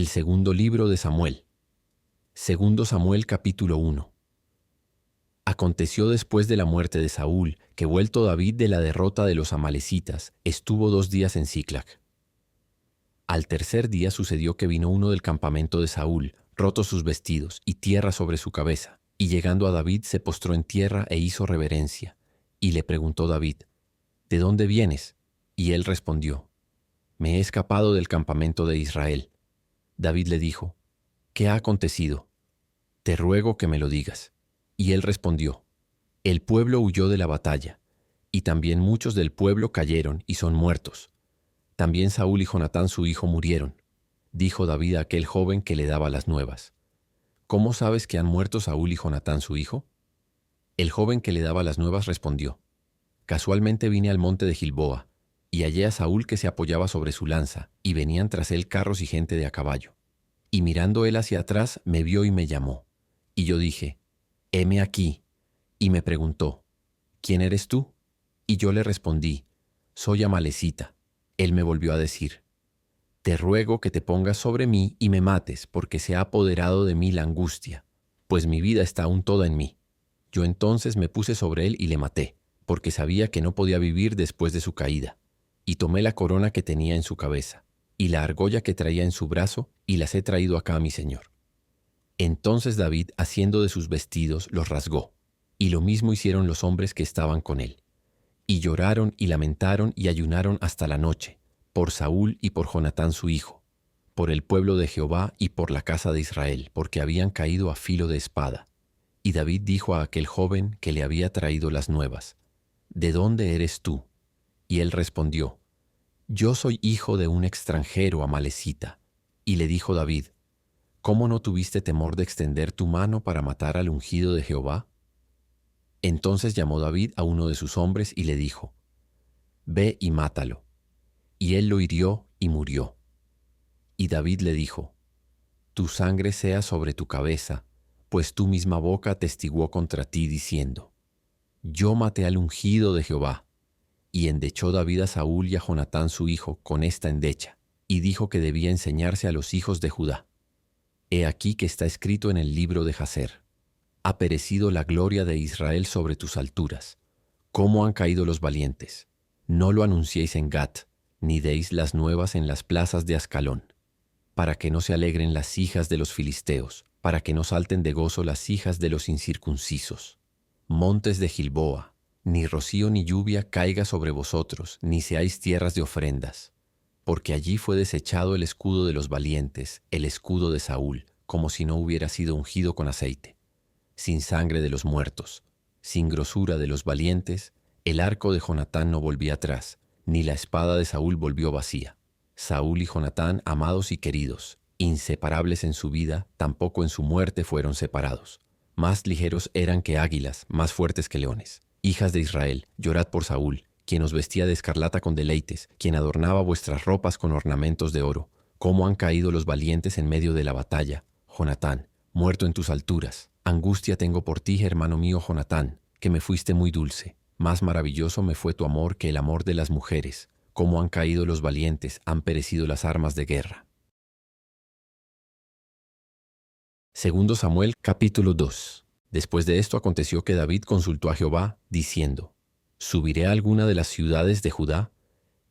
El segundo libro de Samuel. Segundo Samuel capítulo 1. Aconteció después de la muerte de Saúl, que vuelto David de la derrota de los amalecitas, estuvo 2 días en Siclag. Al tercer día sucedió que vino uno del campamento de Saúl, rotos sus vestidos y tierra sobre su cabeza, y llegando a David se postró en tierra e hizo reverencia. Y le preguntó David: ¿De dónde vienes? Y él respondió: Me he escapado del campamento de Israel. David le dijo: ¿Qué ha acontecido? Te ruego que me lo digas. Y él respondió: El pueblo huyó de la batalla, y también muchos del pueblo cayeron y son muertos. También Saúl y Jonatán su hijo murieron. Dijo David a aquel joven que le daba las nuevas: ¿Cómo sabes que han muerto Saúl y Jonatán su hijo? El joven que le daba las nuevas respondió: Casualmente vine al monte de Gilboa, y hallé a Saúl que se apoyaba sobre su lanza, y venían tras él carros y gente de a caballo. Y mirando él hacia atrás, me vio y me llamó. Y yo dije: Heme aquí. Y me preguntó: ¿Quién eres tú? Y yo le respondí: Soy amalecita. Él me volvió a decir: Te ruego que te pongas sobre mí y me mates, porque se ha apoderado de mí la angustia, pues mi vida está aún toda en mí. Yo entonces me puse sobre él y le maté, porque sabía que no podía vivir después de su caída. Y tomé la corona que tenía en su cabeza, y la argolla que traía en su brazo, y las he traído acá a mi señor. Entonces David, haciendo de sus vestidos, los rasgó, y lo mismo hicieron los hombres que estaban con él. Y lloraron y lamentaron y ayunaron hasta la noche, por Saúl y por Jonatán su hijo, por el pueblo de Jehová y por la casa de Israel, porque habían caído a filo de espada. Y David dijo a aquel joven que le había traído las nuevas: ¿De dónde eres tú? Y él respondió: Yo soy hijo de un extranjero amalecita. Y le dijo David: ¿Cómo no tuviste temor de extender tu mano para matar al ungido de Jehová? Entonces llamó David a uno de sus hombres y le dijo: Ve y mátalo. Y él lo hirió y murió. Y David le dijo: Tu sangre sea sobre tu cabeza, pues tu misma boca atestiguó contra ti diciendo: Yo maté al ungido de Jehová. Y endechó David a Saúl y a Jonatán su hijo con esta endecha, y dijo que debía enseñarse a los hijos de Judá. He aquí que está escrito en el libro de Jaser: Ha perecido la gloria de Israel sobre tus alturas. ¿Cómo han caído los valientes? No lo anunciéis en Gat, ni deis las nuevas en las plazas de Ascalón, para que no se alegren las hijas de los filisteos, para que no salten de gozo las hijas de los incircuncisos. Montes de Gilboa, ni rocío ni lluvia caiga sobre vosotros, ni seáis tierras de ofrendas, porque allí fue desechado el escudo de los valientes, el escudo de Saúl, como si no hubiera sido ungido con aceite. Sin sangre de los muertos, sin grosura de los valientes, el arco de Jonatán no volvía atrás, ni la espada de Saúl volvió vacía. Saúl y Jonatán, amados y queridos, inseparables en su vida, tampoco en su muerte fueron separados. Más ligeros eran que águilas, más fuertes que leones. Hijas de Israel, llorad por Saúl, quien os vestía de escarlata con deleites, quien adornaba vuestras ropas con ornamentos de oro. Cómo han caído los valientes en medio de la batalla. Jonatán, muerto en tus alturas. Angustia tengo por ti, hermano mío Jonatán, que me fuiste muy dulce. Más maravilloso me fue tu amor que el amor de las mujeres. Cómo han caído los valientes, han perecido las armas de guerra. Segundo Samuel capítulo 2. Después de esto aconteció que David consultó a Jehová, diciendo: ¿Subiré a alguna de las ciudades de Judá?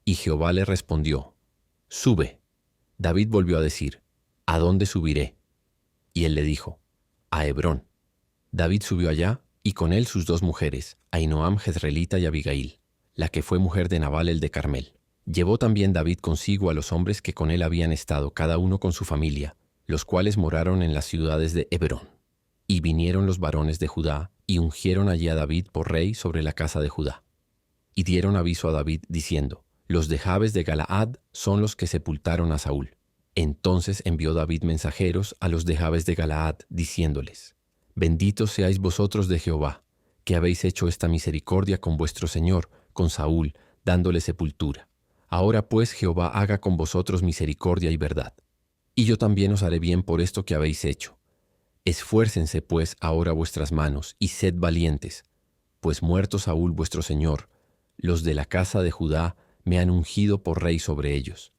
Y Jehová le respondió: Sube. David volvió a decir: ¿A dónde subiré? Y él le dijo: A Hebrón. David subió allá, y con él sus 2 mujeres, Ahinoam jezreelita y Abigail, la que fue mujer de Nabal el de Carmel. Llevó también David consigo a los hombres que con él habían estado, cada uno con su familia, los cuales moraron en las ciudades de Hebrón. Y vinieron los varones de Judá, y ungieron allí a David por rey sobre la casa de Judá. Y dieron aviso a David, diciendo: Los de Jabes de Galaad son los que sepultaron a Saúl. Entonces envió David mensajeros a los de Jabes de Galaad, diciéndoles: Benditos seáis vosotros de Jehová, que habéis hecho esta misericordia con vuestro señor, con Saúl, dándole sepultura. Ahora pues Jehová haga con vosotros misericordia y verdad. Y yo también os haré bien por esto que habéis hecho. Esfuércense pues ahora vuestras manos, y sed valientes, pues muerto Saúl vuestro señor, los de la casa de Judá me han ungido por rey sobre ellos.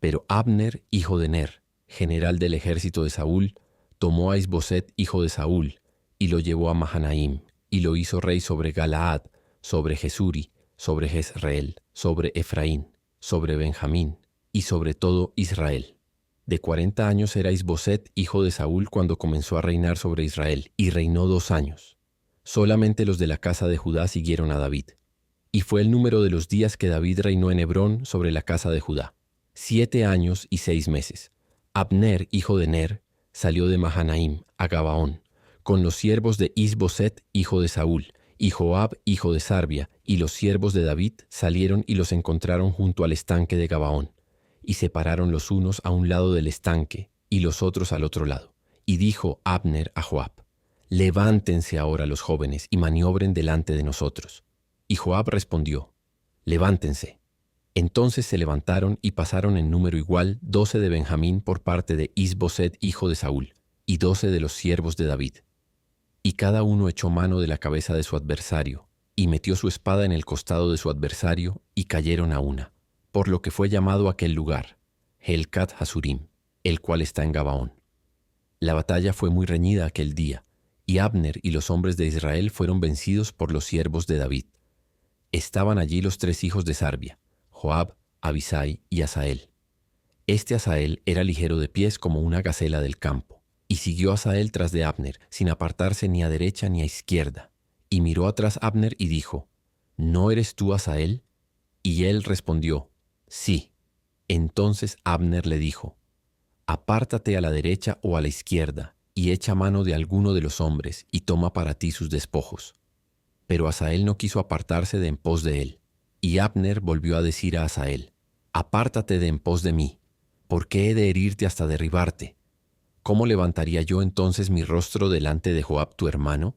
Pero Abner, hijo de Ner, general del ejército de Saúl, tomó a Is-Boset, hijo de Saúl, y lo llevó a Mahanaim, y lo hizo rey sobre Galaad, sobre Jesuri, sobre Jezreel, sobre Efraín, sobre Benjamín, y sobre todo Israel. De 40 años era Is-Boset, hijo de Saúl, cuando comenzó a reinar sobre Israel, y reinó 2 años. Solamente los de la casa de Judá siguieron a David. Y fue el número de los días que David reinó en Hebrón sobre la casa de Judá: 7 años y 6 meses. Abner, hijo de Ner, salió de Mahanaim a Gabaón, con los siervos de Is-Boset, hijo de Saúl, y Joab, hijo de Sarbia, y los siervos de David salieron y los encontraron junto al estanque de Gabaón, y se pararon los unos a un lado del estanque, y los otros al otro lado. Y dijo Abner a Joab: «Levántense ahora los jóvenes y maniobren delante de nosotros». Y Joab respondió: «Levántense». Entonces se levantaron y pasaron en número igual 12 de Benjamín por parte de Is-Boset, hijo de Saúl, y 12 de los siervos de David. Y cada uno echó mano de la cabeza de su adversario, y metió su espada en el costado de su adversario, y cayeron a una, por lo que fue llamado aquel lugar Helcat Hasurim, el cual está en Gabaón. La batalla fue muy reñida aquel día, y Abner y los hombres de Israel fueron vencidos por los siervos de David. Estaban allí los 3 hijos de Sarbia, Joab, Abisai y Asael. Este Asael era ligero de pies como una gacela del campo, y siguió Asael tras de Abner, sin apartarse ni a derecha ni a izquierda. Y miró atrás Abner y dijo: «¿No eres tú Asael?». Y él respondió: «Sí». Entonces Abner le dijo: «Apártate a la derecha o a la izquierda, y echa mano de alguno de los hombres, y toma para ti sus despojos». Pero Asael no quiso apartarse de en pos de él. Y Abner volvió a decir a Asael: «Apártate de en pos de mí. ¿Por qué he de herirte hasta derribarte? ¿Cómo levantaría yo entonces mi rostro delante de Joab tu hermano?».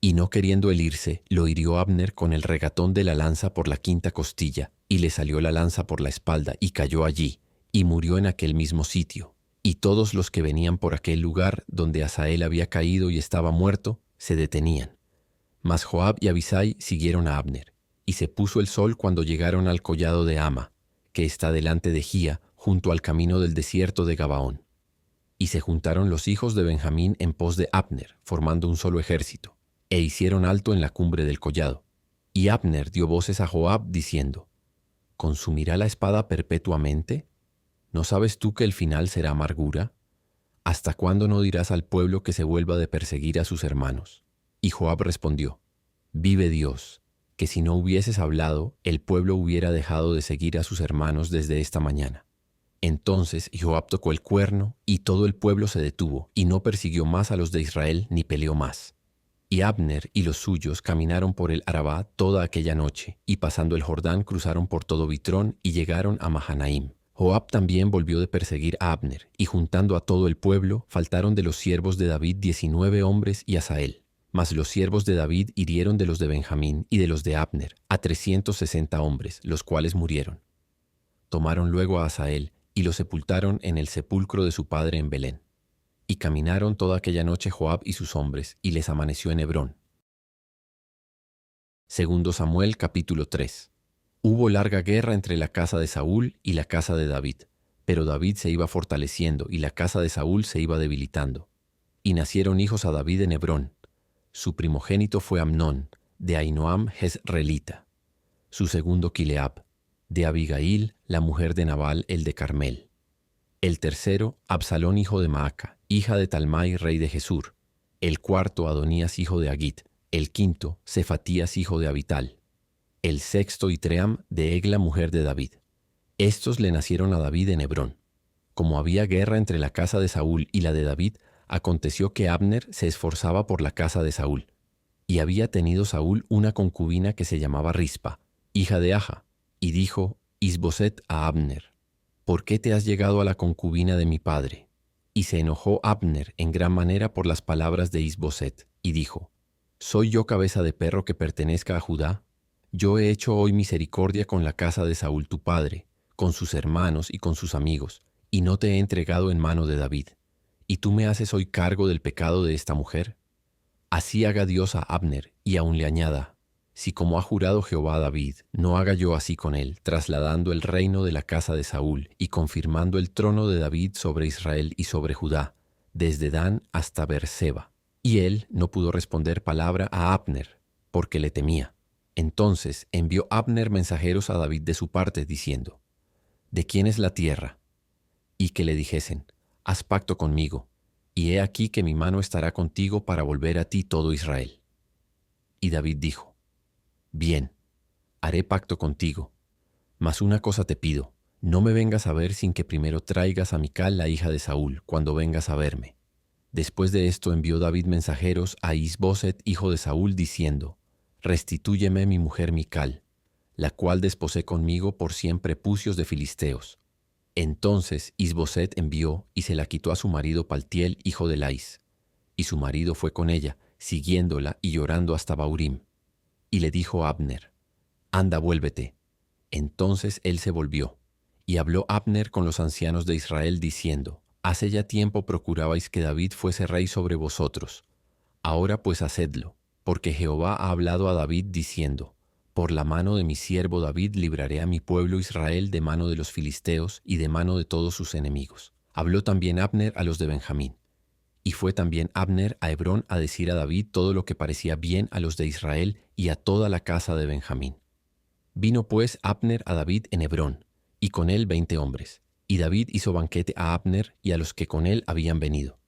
Y no queriendo él irse, lo hirió Abner con el regatón de la lanza por la 5ª costilla, y le salió la lanza por la espalda, y cayó allí, y murió en aquel mismo sitio. Y todos los que venían por aquel lugar donde Asael había caído y estaba muerto, se detenían. Mas Joab y Abisai siguieron a Abner, y se puso el sol cuando llegaron al collado de Ama, que está delante de Gía, junto al camino del desierto de Gabaón. Y se juntaron los hijos de Benjamín en pos de Abner, formando un solo ejército, e hicieron alto en la cumbre del collado. Y Abner dio voces a Joab, diciendo: «¿Consumirá la espada perpetuamente? ¿No sabes tú que el final será amargura? ¿Hasta cuándo no dirás al pueblo que se vuelva de perseguir a sus hermanos?». Y Joab respondió: «Vive Dios, que si no hubieses hablado, el pueblo hubiera dejado de seguir a sus hermanos desde esta mañana». Entonces Joab tocó el cuerno, y todo el pueblo se detuvo, y no persiguió más a los de Israel, ni peleó más. Y Abner y los suyos caminaron por el Arabá toda aquella noche, y pasando el Jordán cruzaron por todo Bitrón y llegaron a Mahanaim. Joab también volvió de perseguir a Abner, y juntando a todo el pueblo, faltaron de los siervos de David 19 hombres y Asael. Mas los siervos de David hirieron de los de Benjamín y de los de Abner a 360 hombres, los cuales murieron. Tomaron luego a Asael y lo sepultaron en el sepulcro de su padre en Belén. Y caminaron toda aquella noche Joab y sus hombres, y les amaneció en Hebrón. Segundo Samuel capítulo 3. Hubo larga guerra entre la casa de Saúl y la casa de David, pero David se iba fortaleciendo y la casa de Saúl se iba debilitando. Y nacieron hijos a David en Hebrón. Su primogénito fue Amnón, de Ahinoam Jezreelita. Su segundo Kileab, de Abigail, la mujer de Nabal el de Carmel. El tercero, Absalón hijo de Maaca, hija de Talmai rey de Gesur. El cuarto, Adonías hijo de Agit. El quinto, Cefatías hijo de Abital. El sexto, Itream de Egla mujer de David. Estos le nacieron a David en Hebrón. Como había guerra entre la casa de Saúl y la de David, aconteció que Abner se esforzaba por la casa de Saúl. Y había tenido Saúl una concubina que se llamaba Rispa, hija de Aja, y dijo Is-Boset a Abner: «¿Por qué te has llegado a la concubina de mi padre?». Y se enojó Abner en gran manera por las palabras de Is-Boset, y dijo: «¿Soy yo cabeza de perro que pertenezca a Judá? Yo he hecho hoy misericordia con la casa de Saúl tu padre, con sus hermanos y con sus amigos, y no te he entregado en mano de David. ¿Y tú me haces hoy cargo del pecado de esta mujer?». Así haga Dios a Abner, y aun le añada: si como ha jurado Jehová a David, no haga yo así con él, trasladando el reino de la casa de Saúl y confirmando el trono de David sobre Israel y sobre Judá, desde Dan hasta Beerseba. Y él no pudo responder palabra a Abner, porque le temía. Entonces envió Abner mensajeros a David de su parte, diciendo: ¿De quién es la tierra? Y que le dijesen: Haz pacto conmigo, y he aquí que mi mano estará contigo para volver a ti todo Israel. Y David dijo: Bien, haré pacto contigo, mas una cosa te pido: no me vengas a ver sin que primero traigas a Mical, la hija de Saúl, cuando vengas a verme. Después de esto envió David mensajeros a Is-Boset, hijo de Saúl, diciendo: Restitúyeme mi mujer Mical, la cual desposé conmigo por 100 prepucios de filisteos. Entonces Is-Boset envió y se la quitó a su marido Paltiel, hijo de Lais. Y su marido fue con ella, siguiéndola y llorando hasta Baurim. Y le dijo a Abner: Anda, vuélvete. Entonces él se volvió. Y habló Abner con los ancianos de Israel, diciendo: Hace ya tiempo procurabais que David fuese rey sobre vosotros. Ahora pues hacedlo, porque Jehová ha hablado a David, diciendo: Por la mano de mi siervo David libraré a mi pueblo Israel de mano de los filisteos y de mano de todos sus enemigos. Habló también Abner a los de Benjamín. Y fue también Abner a Hebrón a decir a David todo lo que parecía bien a los de Israel y a toda la casa de Benjamín. Vino pues Abner a David en Hebrón, y con él 20 hombres. Y David hizo banquete a Abner y a los que con él habían venido.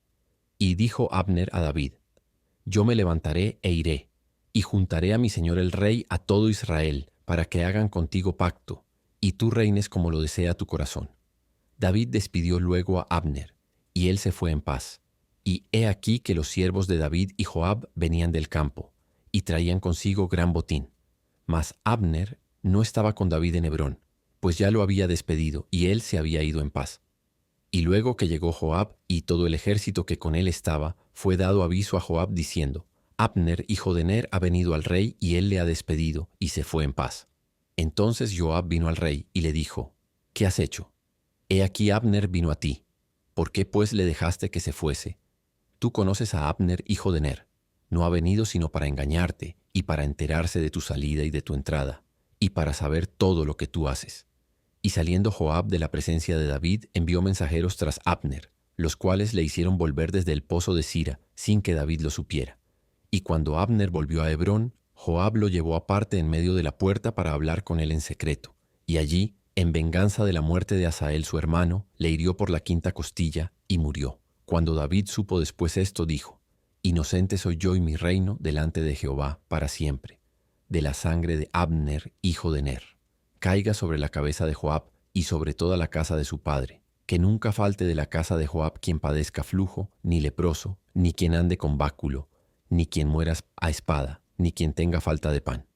Y dijo Abner a David: Yo me levantaré e iré, y juntaré a mi señor el rey a todo Israel, para que hagan contigo pacto, y tú reines como lo desea tu corazón. David despidió luego a Abner, y él se fue en paz. Y he aquí que los siervos de David y Joab venían del campo, y traían consigo gran botín. Mas Abner no estaba con David en Hebrón, pues ya lo había despedido, y él se había ido en paz. Y luego que llegó Joab y todo el ejército que con él estaba, fue dado aviso a Joab diciendo: Abner, hijo de Ner, ha venido al rey, y él le ha despedido, y se fue en paz. Entonces Joab vino al rey, y le dijo: ¿Qué has hecho? He aquí Abner vino a ti. ¿Por qué pues le dejaste que se fuese? Tú conoces a Abner, hijo de Ner. No ha venido sino para engañarte, y para enterarse de tu salida y de tu entrada, y para saber todo lo que tú haces. Y saliendo Joab de la presencia de David, envió mensajeros tras Abner, los cuales le hicieron volver desde el pozo de Sira, sin que David lo supiera. Y cuando Abner volvió a Hebrón, Joab lo llevó aparte en medio de la puerta para hablar con él en secreto. Y allí, en venganza de la muerte de Asael su hermano, le hirió por la quinta costilla y murió. Cuando David supo después esto, dijo: Inocente soy yo y mi reino delante de Jehová para siempre, de la sangre de Abner, hijo de Ner. Caiga sobre la cabeza de Joab y sobre toda la casa de su padre. Que nunca falte de la casa de Joab quien padezca flujo, ni leproso, ni quien ande con báculo, ni quien muera a espada, ni quien tenga falta de pan.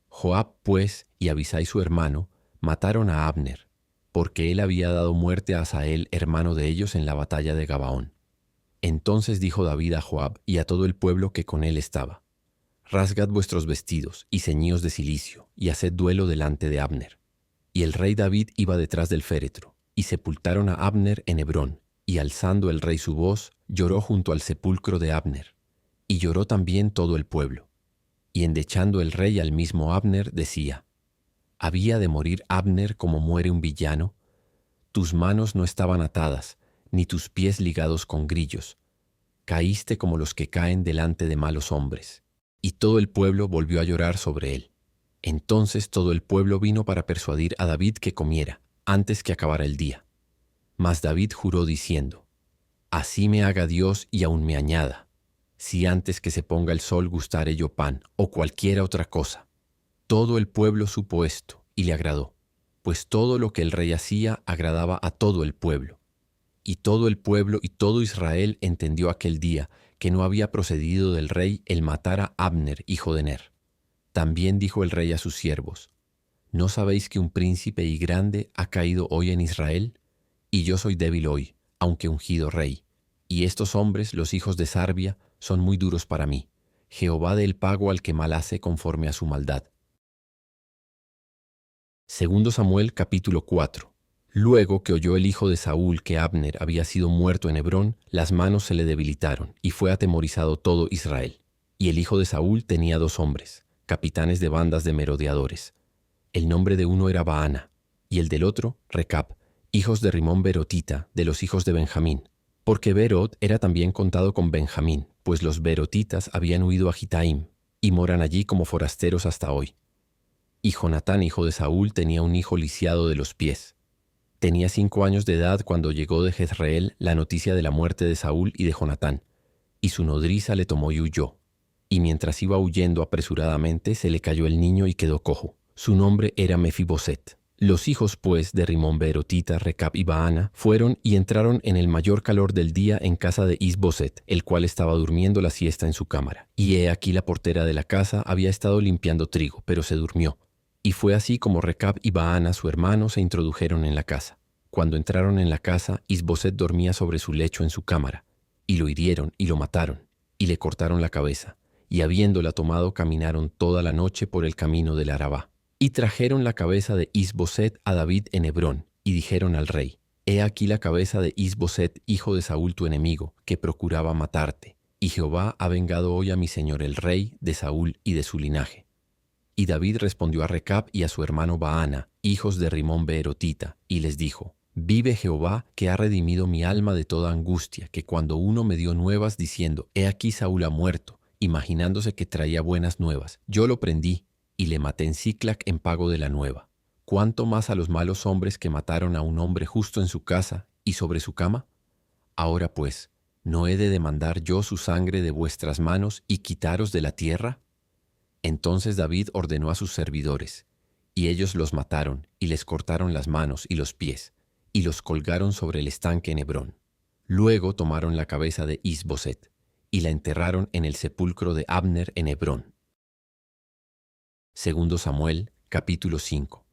Joab, pues, y Abisai su hermano, mataron a Abner, porque él había dado muerte a Asael, hermano de ellos, en la batalla de Gabaón. Entonces dijo David a Joab y a todo el pueblo que con él estaba: Rasgad vuestros vestidos y ceñíos de cilicio, y haced duelo delante de Abner. Y el rey David iba detrás del féretro, y sepultaron a Abner en Hebrón, y alzando el rey su voz, lloró junto al sepulcro de Abner. Y lloró también todo el pueblo. Y endechando el rey al mismo Abner, decía: ¿Había de morir Abner como muere un villano? Tus manos no estaban atadas, ni tus pies ligados con grillos. Caíste como los que caen delante de malos hombres. Y todo el pueblo volvió a llorar sobre él. Entonces todo el pueblo vino para persuadir a David que comiera, antes que acabara el día. Mas David juró diciendo: Así me haga Dios y aun me añada, si antes que se ponga el sol gustare yo pan o cualquiera otra cosa. Todo el pueblo supo esto y le agradó, pues todo lo que el rey hacía agradaba a todo el pueblo. Y todo el pueblo y todo Israel entendió aquel día que no había procedido del rey el matar a Abner, hijo de Ner. También dijo el rey a sus siervos: ¿No sabéis que un príncipe y grande ha caído hoy en Israel? Y yo soy débil hoy, aunque ungido rey. Y estos hombres, los hijos de Sarbia, son muy duros para mí. Jehová dé el pago al que mal hace conforme a su maldad. Segundo Samuel capítulo 4. Luego que oyó el hijo de Saúl que Abner había sido muerto en Hebrón, las manos se le debilitaron, y fue atemorizado todo Israel. Y el hijo de Saúl tenía 2 hombres, capitanes de bandas de merodeadores. El nombre de uno era Baana, y el del otro, Recab, hijos de Rimón Berotita, de los hijos de Benjamín. Porque Berot era también contado con Benjamín, pues los berotitas habían huido a Gitaim, y moran allí como forasteros hasta hoy. Y Jonatán, hijo de Saúl, tenía un hijo lisiado de los pies. Tenía 5 años de edad cuando llegó de Jezreel la noticia de la muerte de Saúl y de Jonatán, y su nodriza le tomó y huyó. Y mientras iba huyendo apresuradamente, se le cayó el niño y quedó cojo. Su nombre era Mefiboset. Los hijos, pues, de Rimón Berotita, Recab y Baana, fueron y entraron en el mayor calor del día en casa de Isboset, el cual estaba durmiendo la siesta en su cámara. Y he aquí la portera de la casa había estado limpiando trigo, pero se durmió. Y fue así como Recab y Baana, su hermano, se introdujeron en la casa. Cuando entraron en la casa, Isboset dormía sobre su lecho en su cámara, y lo hirieron y lo mataron, y le cortaron la cabeza, y habiéndola tomado caminaron toda la noche por el camino del Arabá. Y trajeron la cabeza de Isboset a David en Hebrón, y dijeron al rey: He aquí la cabeza de Isboset, hijo de Saúl tu enemigo, que procuraba matarte, y Jehová ha vengado hoy a mi señor el rey de Saúl y de su linaje. Y David respondió a Recab y a su hermano Baana, hijos de Rimón Beerotita, y les dijo: Vive Jehová, que ha redimido mi alma de toda angustia, que cuando uno me dio nuevas diciendo: He aquí Saúl ha muerto, imaginándose que traía buenas nuevas, yo lo prendí y le maté en Siclac en pago de la nueva. ¿Cuánto más a los malos hombres que mataron a un hombre justo en su casa y sobre su cama? Ahora pues, ¿no he de demandar yo su sangre de vuestras manos y quitaros de la tierra? Entonces David ordenó a sus servidores, y ellos los mataron, y les cortaron las manos y los pies, y los colgaron sobre el estanque en Hebrón. Luego tomaron la cabeza de Isboset, y la enterraron en el sepulcro de Abner en Hebrón. Segundo Samuel, capítulo 5.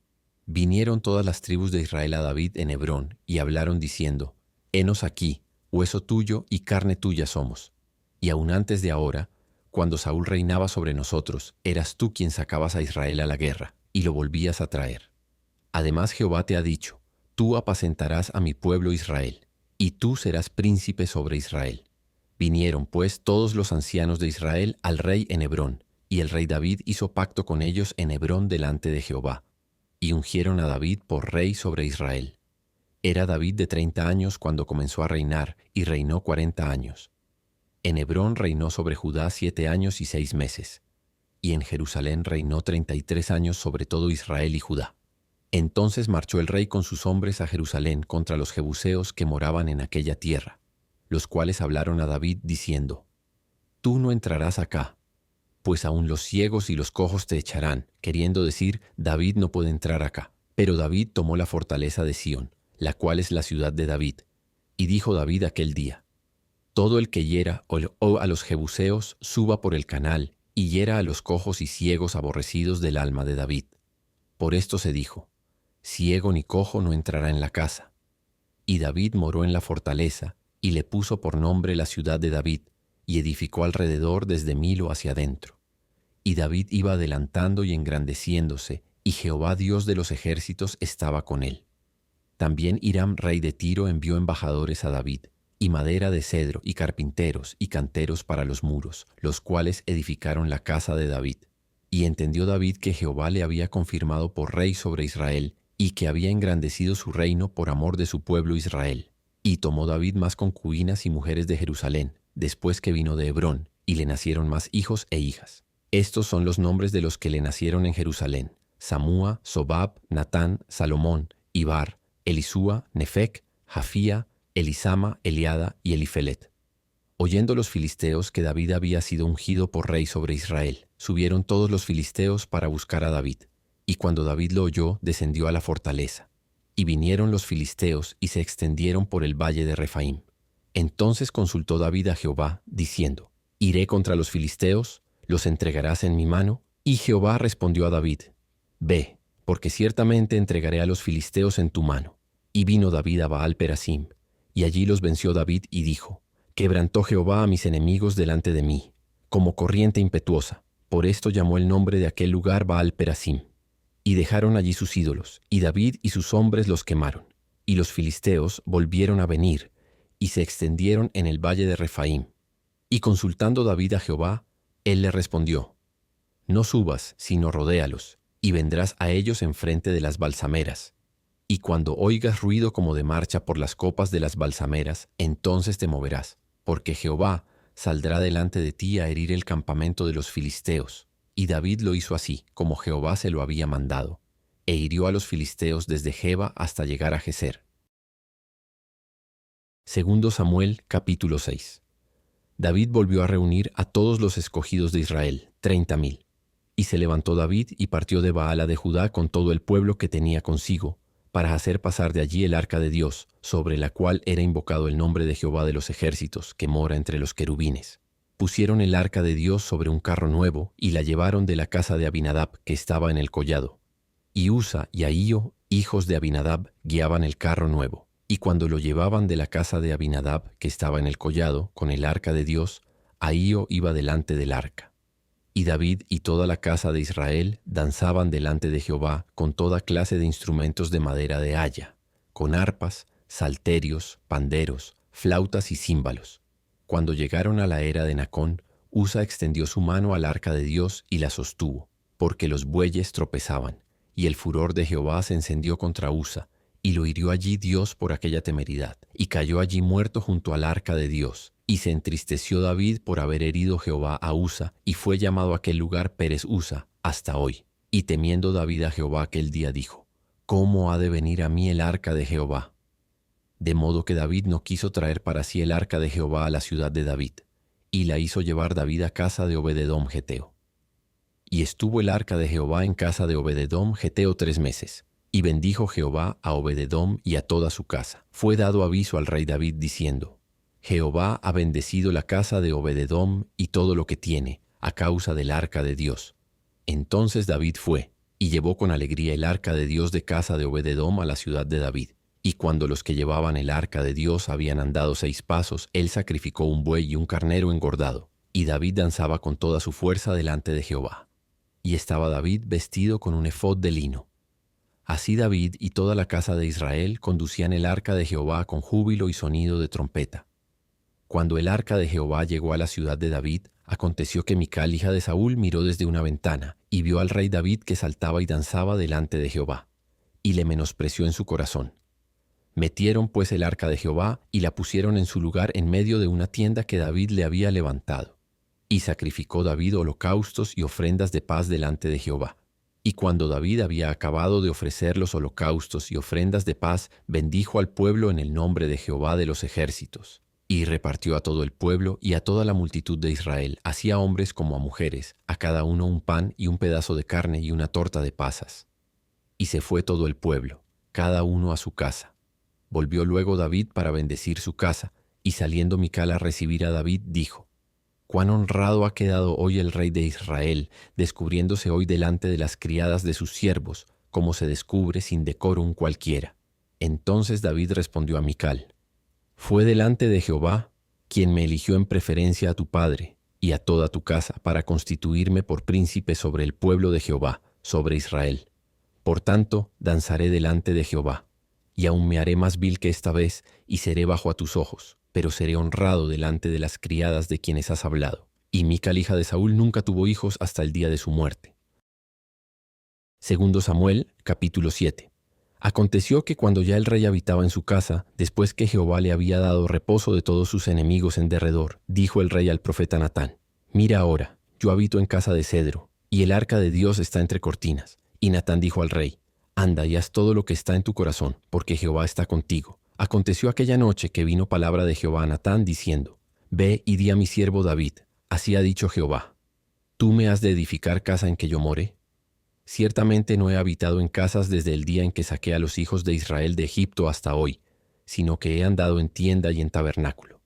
Vinieron todas las tribus de Israel a David en Hebrón, y hablaron diciendo: Henos aquí, hueso tuyo y carne tuya somos. Y aun antes de ahora, cuando Saúl reinaba sobre nosotros, eras tú quien sacabas a Israel a la guerra, y lo volvías a traer. Además Jehová te ha dicho: Tú apacentarás a mi pueblo Israel, y tú serás príncipe sobre Israel. Vinieron pues todos los ancianos de Israel al rey en Hebrón, y el rey David hizo pacto con ellos en Hebrón delante de Jehová, y ungieron a David por rey sobre Israel. Era David de 30 años cuando comenzó a reinar, y reinó 40 años. En Hebrón reinó sobre Judá 7 años y 6 meses, y en Jerusalén reinó 33 años sobre todo Israel y Judá. Entonces marchó el rey con sus hombres a Jerusalén contra los jebuseos que moraban en aquella tierra, los cuales hablaron a David diciendo: Tú no entrarás acá, pues aún los ciegos y los cojos te echarán, queriendo decir: David no puede entrar acá. Pero David tomó la fortaleza de Sión, la cual es la ciudad de David. Y dijo David aquel día: Todo el que hiera o a los jebuseos suba por el canal, y hiera a los cojos y ciegos aborrecidos del alma de David. Por esto se dijo: Ciego ni cojo no entrará en la casa. Y David moró en la fortaleza, y le puso por nombre la ciudad de David, y edificó alrededor desde Milo hacia adentro. Y David iba adelantando y engrandeciéndose, y Jehová Dios de los ejércitos estaba con él. También Hiram, rey de Tiro, envió embajadores a David, y madera de cedro, y carpinteros, y canteros para los muros, los cuales edificaron la casa de David. Y entendió David que Jehová le había confirmado por rey sobre Israel, y que había engrandecido su reino por amor de su pueblo Israel. Y tomó David más concubinas y mujeres de Jerusalén, después que vino de Hebrón, y le nacieron más hijos e hijas. Estos son los nombres de los que le nacieron en Jerusalén: Samúa, Sobab, Natán, Salomón, Ibar, Elisúa, Nefec, Jafía, Elisama, Eliada y Elifelet. Oyendo los filisteos que David había sido ungido por rey sobre Israel, subieron todos los filisteos para buscar a David. Y cuando David lo oyó, descendió a la fortaleza. Y vinieron los filisteos y se extendieron por el valle de Refaim. Entonces consultó David a Jehová, diciendo: ¿Iré contra los filisteos? ¿Los entregarás en mi mano? Y Jehová respondió a David: Ve, porque ciertamente entregaré a los filisteos en tu mano. Y vino David a Baal Perasim, y allí los venció David y dijo: Quebrantó Jehová a mis enemigos delante de mí, como corriente impetuosa. Por esto llamó el nombre de aquel lugar Baal Perasim. Y dejaron allí sus ídolos, y David y sus hombres los quemaron. Y los filisteos volvieron a venir, y se extendieron en el valle de Refaim. Y consultando David a Jehová, él le respondió: No subas, sino rodéalos, y vendrás a ellos enfrente de las balsameras. Y cuando oigas ruido como de marcha por las copas de las balsameras, entonces te moverás, porque Jehová saldrá delante de ti a herir el campamento de los filisteos. Y David lo hizo así, como Jehová se lo había mandado, e hirió a los filisteos desde Geba hasta llegar a Geser. Segundo Samuel, capítulo 6. David volvió a reunir a todos los escogidos de Israel, 30,000. Y se levantó David y partió de Baala de Judá con todo el pueblo que tenía consigo, para hacer pasar de allí el arca de Dios, sobre la cual era invocado el nombre de Jehová de los ejércitos, que mora entre los querubines. Pusieron el arca de Dios sobre un carro nuevo y la llevaron de la casa de Abinadab, que estaba en el collado. Y Usa y Ahío, hijos de Abinadab, guiaban el carro nuevo. Y cuando lo llevaban de la casa de Abinadab, que estaba en el collado, con el arca de Dios, Ahío iba delante del arca. Y David y toda la casa de Israel danzaban delante de Jehová con toda clase de instrumentos de madera de haya, con arpas, salterios, panderos, flautas y címbalos. Cuando llegaron a la era de Nacón, Usa extendió su mano al arca de Dios y la sostuvo, porque los bueyes tropezaban, y el furor de Jehová se encendió contra Usa, y lo hirió allí Dios por aquella temeridad, y cayó allí muerto junto al arca de Dios. Y se entristeció David por haber herido Jehová a Usa, y fue llamado aquel lugar Pérez Usa hasta hoy. Y temiendo David a Jehová aquel día dijo: ¿Cómo ha de venir a mí el arca de Jehová? De modo que David no quiso traer para sí el arca de Jehová a la ciudad de David, y la hizo llevar David a casa de Obed-edom geteo. Y estuvo el arca de Jehová en casa de Obed-edom geteo 3 meses. Y bendijo Jehová a Obed-edom y a toda su casa. Fue dado aviso al rey David diciendo: Jehová ha bendecido la casa de Obed-edom y todo lo que tiene, a causa del arca de Dios. Entonces David fue, y llevó con alegría el arca de Dios de casa de Obed-edom a la ciudad de David. Y cuando los que llevaban el arca de Dios habían andado 6 pasos, él sacrificó un buey y un carnero engordado. Y David danzaba con toda su fuerza delante de Jehová. Y estaba David vestido con un efod de lino. Así David y toda la casa de Israel conducían el arca de Jehová con júbilo y sonido de trompeta. Cuando el arca de Jehová llegó a la ciudad de David, aconteció que Mical, hija de Saúl, miró desde una ventana, y vio al rey David que saltaba y danzaba delante de Jehová, y le menospreció en su corazón. Metieron pues el arca de Jehová, y la pusieron en su lugar en medio de una tienda que David le había levantado. Y sacrificó David holocaustos y ofrendas de paz delante de Jehová. Y cuando David había acabado de ofrecer los holocaustos y ofrendas de paz, bendijo al pueblo en el nombre de Jehová de los ejércitos. Y repartió a todo el pueblo y a toda la multitud de Israel, así a hombres como a mujeres, a cada uno un pan y un pedazo de carne y una torta de pasas. Y se fue todo el pueblo, cada uno a su casa. Volvió luego David para bendecir su casa, y saliendo Mical a recibir a David, dijo: «Cuán honrado ha quedado hoy el rey de Israel, descubriéndose hoy delante de las criadas de sus siervos, como se descubre sin decorum cualquiera». Entonces David respondió a Mical: «Fue delante de Jehová, quien me eligió en preferencia a tu padre y a toda tu casa para constituirme por príncipe sobre el pueblo de Jehová, sobre Israel. Por tanto, danzaré delante de Jehová, y aún me haré más vil que esta vez, y seré bajo a tus ojos, pero seré honrado delante de las criadas de quienes has hablado». Y Mical, hija de Saúl, nunca tuvo hijos hasta el día de su muerte. Segundo Samuel, capítulo 7. Aconteció que cuando ya el rey habitaba en su casa, después que Jehová le había dado reposo de todos sus enemigos en derredor, dijo el rey al profeta Natán: «Mira ahora, yo habito en casa de cedro, y el arca de Dios está entre cortinas». Y Natán dijo al rey: «Anda y haz todo lo que está en tu corazón, porque Jehová está contigo». Aconteció aquella noche que vino palabra de Jehová a Natán diciendo: «Ve y di a mi siervo David, así ha dicho Jehová: ¿Tú me has de edificar casa en que yo more? Ciertamente no he habitado en casas desde el día en que saqué a los hijos de Israel de Egipto hasta hoy, sino que he andado en tienda y en tabernáculo.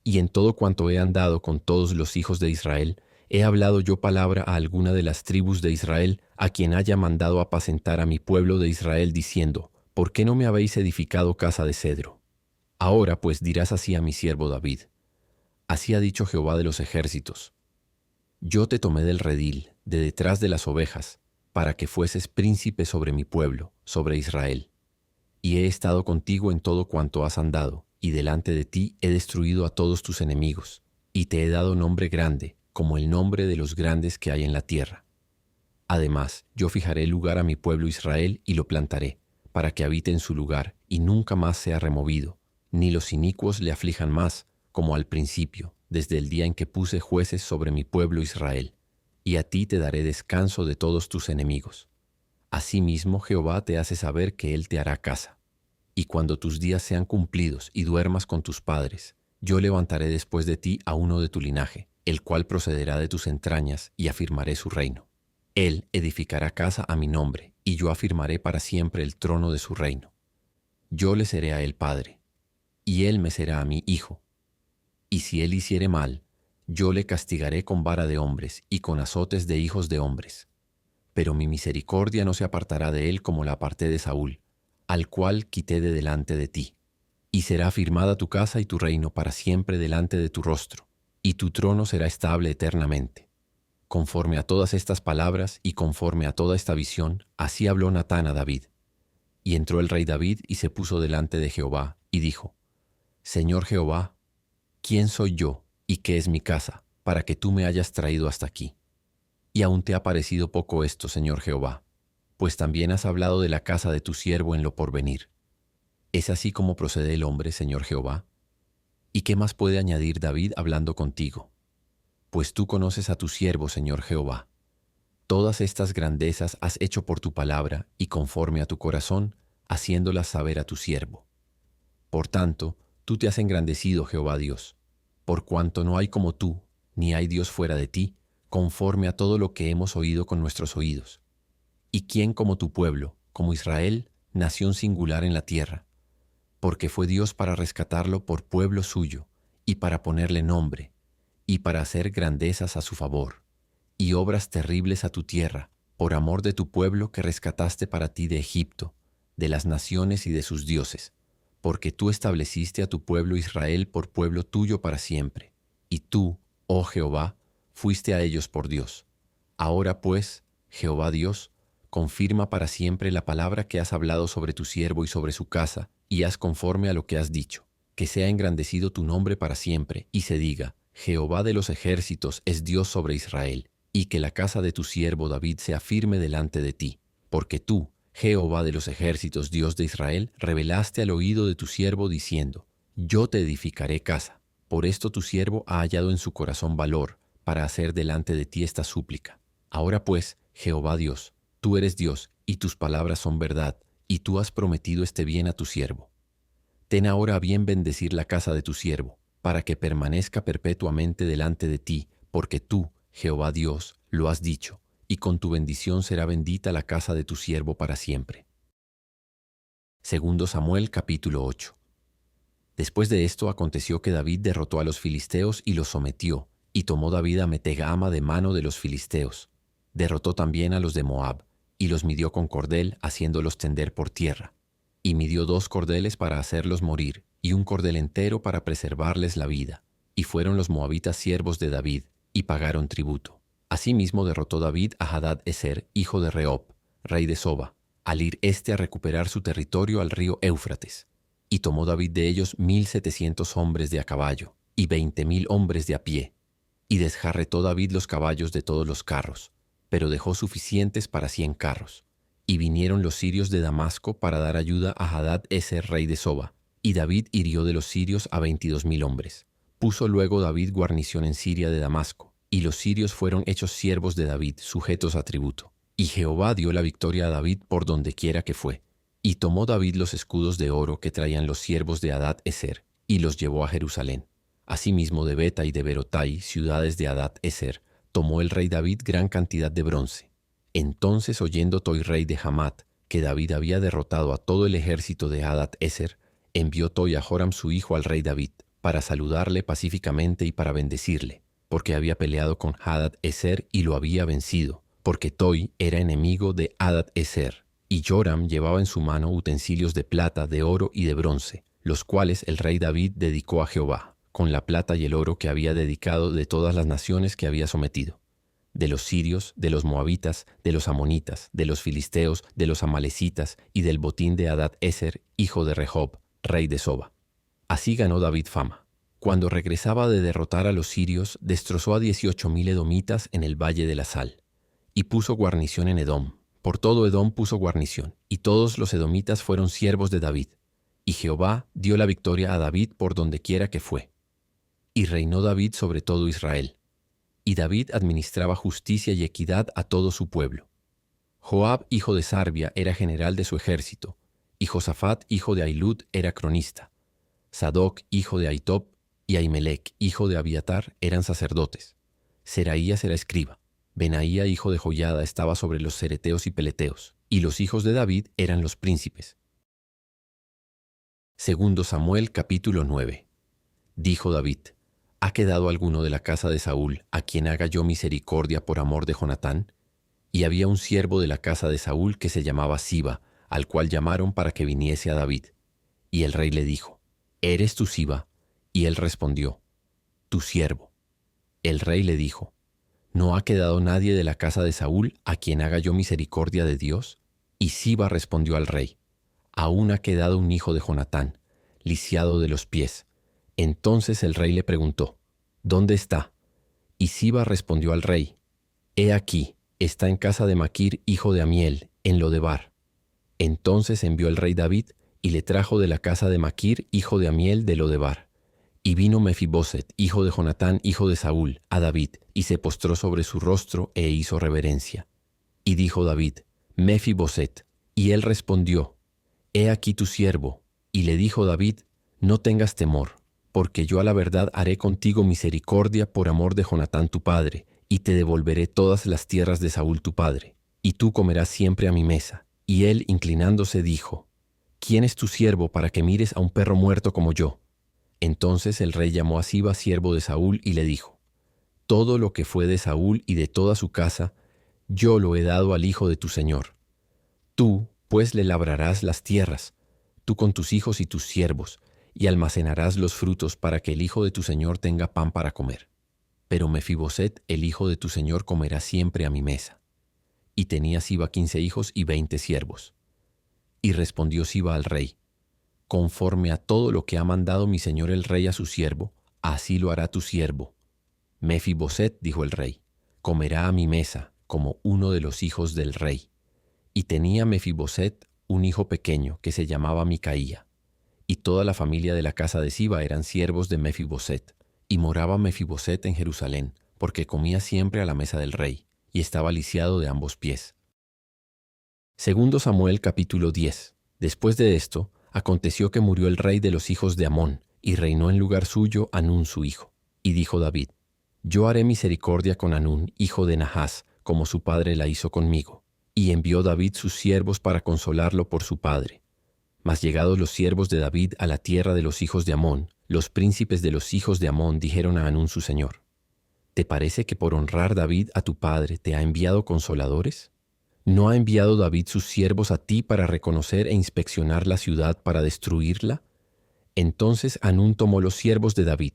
Y en todo cuanto he andado con todos los hijos de Israel, he hablado yo palabra a alguna de las tribus de Israel, a quien haya mandado apacentar a mi pueblo de Israel, diciendo: ¿Por qué no me habéis edificado casa de cedro? Ahora pues dirás así a mi siervo David: Así ha dicho Jehová de los ejércitos: Yo te tomé del redil, de detrás de las ovejas, para que fueses príncipe sobre mi pueblo, sobre Israel. Y he estado contigo en todo cuanto has andado, y delante de ti he destruido a todos tus enemigos, y te he dado nombre grande, como el nombre de los grandes que hay en la tierra. Además, yo fijaré lugar a mi pueblo Israel y lo plantaré, para que habite en su lugar y nunca más sea removido, ni los inicuos le aflijan más, como al principio, desde el día en que puse jueces sobre mi pueblo Israel. Y a ti te daré descanso de todos tus enemigos. Asimismo Jehová te hace saber que Él te hará casa. Y cuando tus días sean cumplidos y duermas con tus padres, yo levantaré después de ti a uno de tu linaje, el cual procederá de tus entrañas, y afirmaré su reino. Él edificará casa a mi nombre, y yo afirmaré para siempre el trono de su reino. Yo le seré a él padre, y él me será a mí hijo. Y si él hiciere mal, yo le castigaré con vara de hombres y con azotes de hijos de hombres. Pero mi misericordia no se apartará de él como la aparté de Saúl, al cual quité de delante de ti. Y será afirmada tu casa y tu reino para siempre delante de tu rostro, y tu trono será estable eternamente. Conforme a todas estas palabras y conforme a toda esta visión, así habló Natán a David. Y entró el rey David y se puso delante de Jehová, y dijo: Señor Jehová, ¿quién soy yo y qué es mi casa, para que tú me hayas traído hasta aquí? Y aún te ha parecido poco esto, Señor Jehová, pues también has hablado de la casa de tu siervo en lo porvenir. ¿Es así como procede el hombre, Señor Jehová? ¿Y qué más puede añadir David hablando contigo? Pues tú conoces a tu siervo, Señor Jehová. Todas estas grandezas has hecho por tu palabra y conforme a tu corazón, haciéndolas saber a tu siervo. Por tanto, tú te has engrandecido, Jehová Dios, por cuanto no hay como tú, ni hay Dios fuera de ti, conforme a todo lo que hemos oído con nuestros oídos. ¿Y quién como tu pueblo, como Israel, nación singular en la tierra? Porque fue Dios para rescatarlo por pueblo suyo, y para ponerle nombre, y para hacer grandezas a su favor, y obras terribles a tu tierra, por amor de tu pueblo que rescataste para ti de Egipto, de las naciones y de sus dioses, porque tú estableciste a tu pueblo Israel por pueblo tuyo para siempre, y tú, oh Jehová, fuiste a ellos por Dios. Ahora pues, Jehová Dios, confirma para siempre la palabra que has hablado sobre tu siervo y sobre su casa, y haz conforme a lo que has dicho, que sea engrandecido tu nombre para siempre, y se diga: Jehová de los ejércitos es Dios sobre Israel, y que la casa de tu siervo David sea firme delante de ti, porque tú, Jehová de los ejércitos, Dios de Israel, revelaste al oído de tu siervo diciendo: Yo te edificaré casa. Por esto tu siervo ha hallado en su corazón valor para hacer delante de ti esta súplica. Ahora pues, Jehová Dios, tú eres Dios, y tus palabras son verdad, y tú has prometido este bien a tu siervo. Ten ahora a bien bendecir la casa de tu siervo, para que permanezca perpetuamente delante de ti, porque tú, Jehová Dios, lo has dicho, y con tu bendición será bendita la casa de tu siervo para siempre. Segundo Samuel capítulo 8. Después de esto aconteció que David derrotó a los filisteos y los sometió, y tomó David a Metegama de mano de los filisteos. Derrotó también a los de Moab, y los midió con cordel, haciéndolos tender por tierra. Y midió 2 cordeles para hacerlos morir, y un cordel entero para preservarles la vida. Y fueron los moabitas siervos de David, y pagaron tributo. Asimismo derrotó David a Hadad-ezer, hijo de Rehob, rey de Soba, al ir éste a recuperar su territorio al río Éufrates. Y tomó David de ellos 1,700 hombres de a caballo, y 20,000 hombres de a pie. Y desjarretó David los caballos de todos los carros, pero dejó suficientes para 100 carros. Y vinieron los sirios de Damasco para dar ayuda a Hadad-ezer, rey de Soba, y David hirió de los sirios a 22,000 hombres. Puso luego David guarnición en Siria de Damasco, y los sirios fueron hechos siervos de David, sujetos a tributo. Y Jehová dio la victoria a David por donde quiera que fue. Y tomó David los escudos de oro que traían los siervos de Hadad-ezer, y los llevó a Jerusalén. Asimismo de Beta y de Berotai, ciudades de Hadad-ezer, tomó el rey David gran cantidad de bronce. Entonces, oyendo Toi, rey de Hamat, que David había derrotado a todo el ejército de Hadad-ezer, envió Toi a Joram su hijo al rey David, para saludarle pacíficamente y para bendecirle, porque había peleado con Hadad-ezer y lo había vencido, porque Toi era enemigo de Hadad-ezer. Y Joram llevaba en su mano utensilios de plata, de oro y de bronce, los cuales el rey David dedicó a Jehová, con la plata y el oro que había dedicado de todas las naciones que había sometido, de los sirios, de los moabitas, de los amonitas, de los filisteos, de los amalecitas y del botín de Hadad-ezer, hijo de Rehob, rey de Soba. Así ganó David fama. Cuando regresaba de derrotar a los sirios, destrozó a 18,000 edomitas en el Valle de la Sal. y puso guarnición en Edom. Por todo Edom puso guarnición, y todos los edomitas fueron siervos de David. Y Jehová dio la victoria a David por donde quiera que fue. Y reinó David sobre todo Israel. Y David administraba justicia y equidad a todo su pueblo. Joab, hijo de Sarbia, era general de su ejército, y Josafat, hijo de Ahilud, era cronista. Sadoc, hijo de Ahitob, y Ahimelech, hijo de Abiatar, eran sacerdotes. Seraías era escriba. Benaía, hijo de Joiada, estaba sobre los cereteos y peleteos, y los hijos de David eran los príncipes. Segundo Samuel capítulo 9. Dijo David: ¿Ha quedado alguno de la casa de Saúl a quien haga yo misericordia por amor de Jonatán? Y había un siervo de la casa de Saúl que se llamaba Siba, al cual llamaron para que viniese a David. Y el rey le dijo: ¿Eres tú Siba? Y él respondió: Tu siervo. El rey le dijo: ¿No ha quedado nadie de la casa de Saúl a quien haga yo misericordia de Dios? Y Siba respondió al rey: Aún ha quedado un hijo de Jonatán, lisiado de los pies. Entonces el rey le preguntó: ¿Dónde está? Y Siba respondió al rey: He aquí, está en casa de Maquir, hijo de Amiel, en Lodebar. Entonces envió el rey David y le trajo de la casa de Maquir, hijo de Amiel, de Lodebar. Y vino Mefiboset, hijo de Jonatán, hijo de Saúl, a David, y se postró sobre su rostro e hizo reverencia. Y dijo David: Mefiboset. Y él respondió: He aquí tu siervo. Y le dijo David: No tengas temor, porque yo a la verdad haré contigo misericordia por amor de Jonatán tu padre, y te devolveré todas las tierras de Saúl tu padre, y tú comerás siempre a mi mesa. Y él, inclinándose, dijo: ¿Quién es tu siervo para que mires a un perro muerto como yo? Entonces el rey llamó a Siba, siervo de Saúl, y le dijo: Todo lo que fue de Saúl y de toda su casa, yo lo he dado al hijo de tu señor. Tú, pues, le labrarás las tierras, tú con tus hijos y tus siervos, y almacenarás los frutos para que el hijo de tu señor tenga pan para comer. Pero Mefiboset, el hijo de tu señor, comerá siempre a mi mesa. Y tenía Siba 15 hijos y 20 siervos. Y respondió Siba al rey: Conforme a todo lo que ha mandado mi señor el rey a su siervo, así lo hará tu siervo. Mefiboset, dijo el rey, comerá a mi mesa como uno de los hijos del rey. Y tenía Mefiboset un hijo pequeño que se llamaba Micaía. Y toda la familia de la casa de Siba eran siervos de Mefiboset. Y moraba Mefiboset en Jerusalén, porque comía siempre a la mesa del rey, y estaba lisiado de ambos pies. Segundo Samuel capítulo 10. Después de esto, aconteció que murió el rey de los hijos de Amón, y reinó en lugar suyo Hanún su hijo. Y dijo David: Yo haré misericordia con Hanún, hijo de Nahás, como su padre la hizo conmigo. Y envió David sus siervos para consolarlo por su padre. Mas llegados los siervos de David a la tierra de los hijos de Amón, los príncipes de los hijos de Amón dijeron a Hanún su señor: ¿Te parece que por honrar David a tu padre te ha enviado consoladores? ¿No ha enviado David sus siervos a ti para reconocer e inspeccionar la ciudad para destruirla? Entonces Hanún tomó los siervos de David,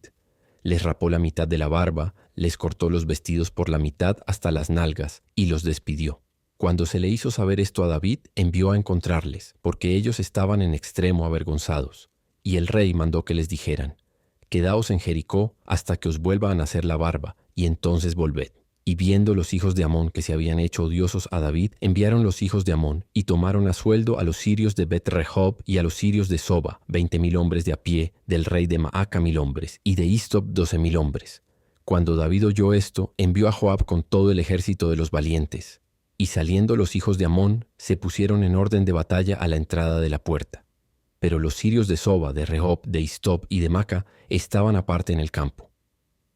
les rapó la mitad de la barba, les cortó los vestidos por la mitad hasta las nalgas, y los despidió. Cuando se le hizo saber esto a David, envió a encontrarles, porque ellos estaban en extremo avergonzados. Y el rey mandó que les dijeran: Quedaos en Jericó hasta que os vuelva a nacer la barba, y entonces volved. Y viendo los hijos de Amón que se habían hecho odiosos a David, enviaron los hijos de Amón, y tomaron a sueldo a los sirios de Bet-Rehob y a los sirios de Soba, 20,000 hombres de a pie, del rey de Maaca 1,000 hombres, y de Istob 12,000 hombres. Cuando David oyó esto, envió a Joab con todo el ejército de los valientes. Y saliendo los hijos de Amón, se pusieron en orden de batalla a la entrada de la puerta. Pero los sirios de Soba, de Rehob, de Istob y de Maaca estaban aparte en el campo.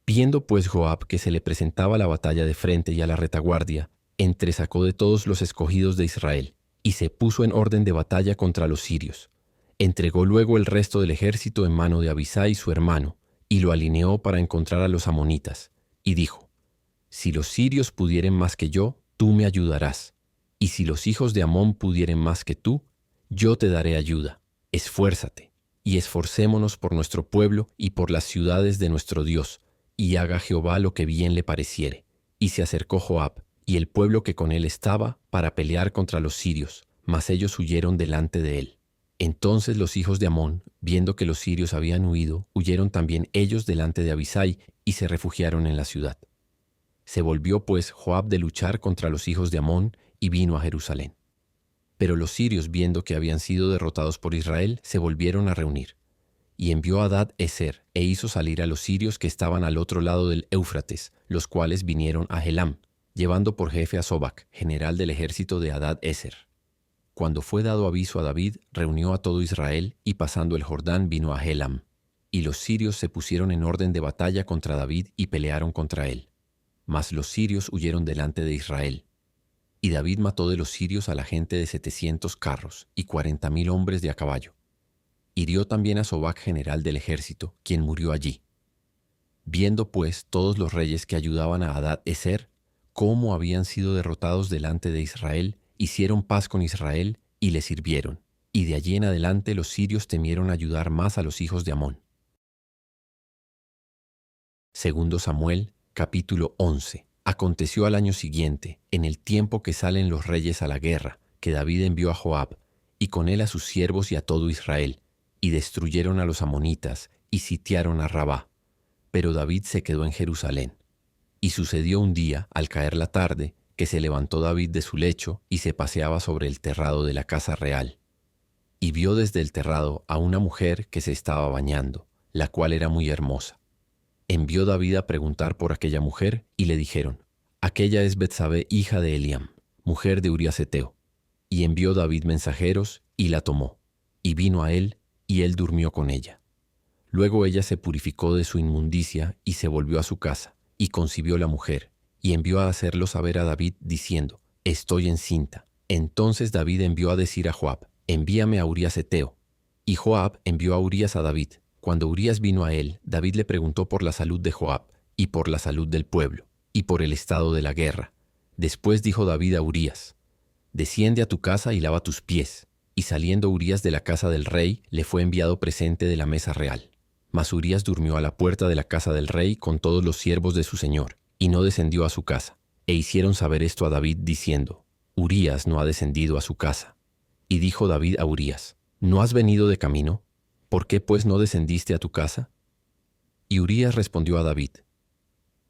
Viendo pues Joab que se le presentaba la batalla de frente y a la retaguardia, entresacó de todos los escogidos de Israel, y se puso en orden de batalla contra los sirios. Entregó luego el resto del ejército en mano de Abisai su hermano, y lo alineó para encontrar a los amonitas, y dijo: Si los sirios pudieren más que yo, tú me ayudarás, y si los hijos de Amón pudieren más que tú, yo te daré ayuda. Esfuérzate, y esforcémonos por nuestro pueblo y por las ciudades de nuestro Dios, y haga Jehová lo que bien le pareciere. Y se acercó Joab, y el pueblo que con él estaba, para pelear contra los sirios, mas ellos huyeron delante de él. Entonces los hijos de Amón, viendo que los sirios habían huido, huyeron también ellos delante de Abisai, y se refugiaron en la ciudad. Se volvió pues Joab de luchar contra los hijos de Amón y vino a Jerusalén. Pero los sirios, viendo que habían sido derrotados por Israel, se volvieron a reunir. Y envió Hadad-ezer e hizo salir a los sirios que estaban al otro lado del Éufrates, los cuales vinieron a Helam, llevando por jefe a Sobac, general del ejército de Hadad-ezer. Cuando fue dado aviso a David, reunió a todo Israel y pasando el Jordán vino a Helam. Y los sirios se pusieron en orden de batalla contra David y pelearon contra él. Mas los sirios huyeron delante de Israel. Y David mató de los sirios a la gente de 700 carros y 40,000 hombres de a caballo. Hirió también a Sobac, general del ejército, quien murió allí. Viendo pues todos los reyes que ayudaban a Hadad-ezer, cómo habían sido derrotados delante de Israel, hicieron paz con Israel y le sirvieron. Y de allí en adelante los sirios temieron ayudar más a los hijos de Amón. Segundo Samuel, capítulo 11. Aconteció al año siguiente, en el tiempo que salen los reyes a la guerra, que David envió a Joab, y con él a sus siervos y a todo Israel, y destruyeron a los amonitas, y sitiaron a Rabá. Pero David se quedó en Jerusalén. Y sucedió un día, al caer la tarde, que se levantó David de su lecho, y se paseaba sobre el terrado de la casa real. Y vio desde el terrado a una mujer que se estaba bañando, la cual era muy hermosa. Envió David a preguntar por aquella mujer, y le dijeron: aquella es Betsabé, hija de Eliam, mujer de Urías heteo. Y envió David mensajeros, y la tomó, y vino a él, y él durmió con ella. Luego ella se purificó de su inmundicia, y se volvió a su casa, y concibió la mujer, y envió a hacerlo saber a David, diciendo: estoy encinta. Entonces David envió a decir a Joab: envíame a Urías heteo. Y Joab envió a Urías a David. Cuando Urías vino a él, David le preguntó por la salud de Joab, y por la salud del pueblo, y por el estado de la guerra. Después dijo David a Urías: desciende a tu casa y lava tus pies. Y saliendo Urías de la casa del rey, le fue enviado presente de la mesa real. Mas Urías durmió a la puerta de la casa del rey con todos los siervos de su señor, y no descendió a su casa. E hicieron saber esto a David, diciendo: Urías no ha descendido a su casa. Y dijo David a Urías: ¿no has venido de camino? ¿Por qué pues no descendiste a tu casa? Y Urías respondió a David: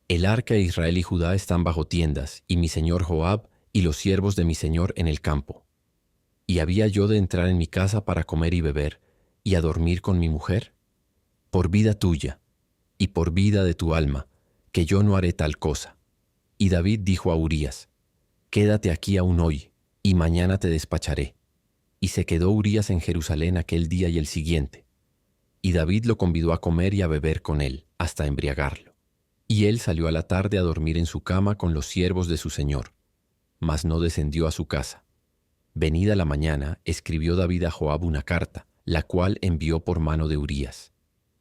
el arca de Israel y Judá están bajo tiendas, y mi señor Joab y los siervos de mi señor en el campo. ¿Y había yo de entrar en mi casa para comer y beber, y a dormir con mi mujer? Por vida tuya, y por vida de tu alma, que yo no haré tal cosa. Y David dijo a Urías: quédate aquí aún hoy, y mañana te despacharé. Y se quedó Urías en Jerusalén aquel día y el siguiente. Y David lo convidó a comer y a beber con él, hasta embriagarlo. Y él salió a la tarde a dormir en su cama con los siervos de su señor, mas no descendió a su casa. Venida la mañana, escribió David a Joab una carta, la cual envió por mano de Urías.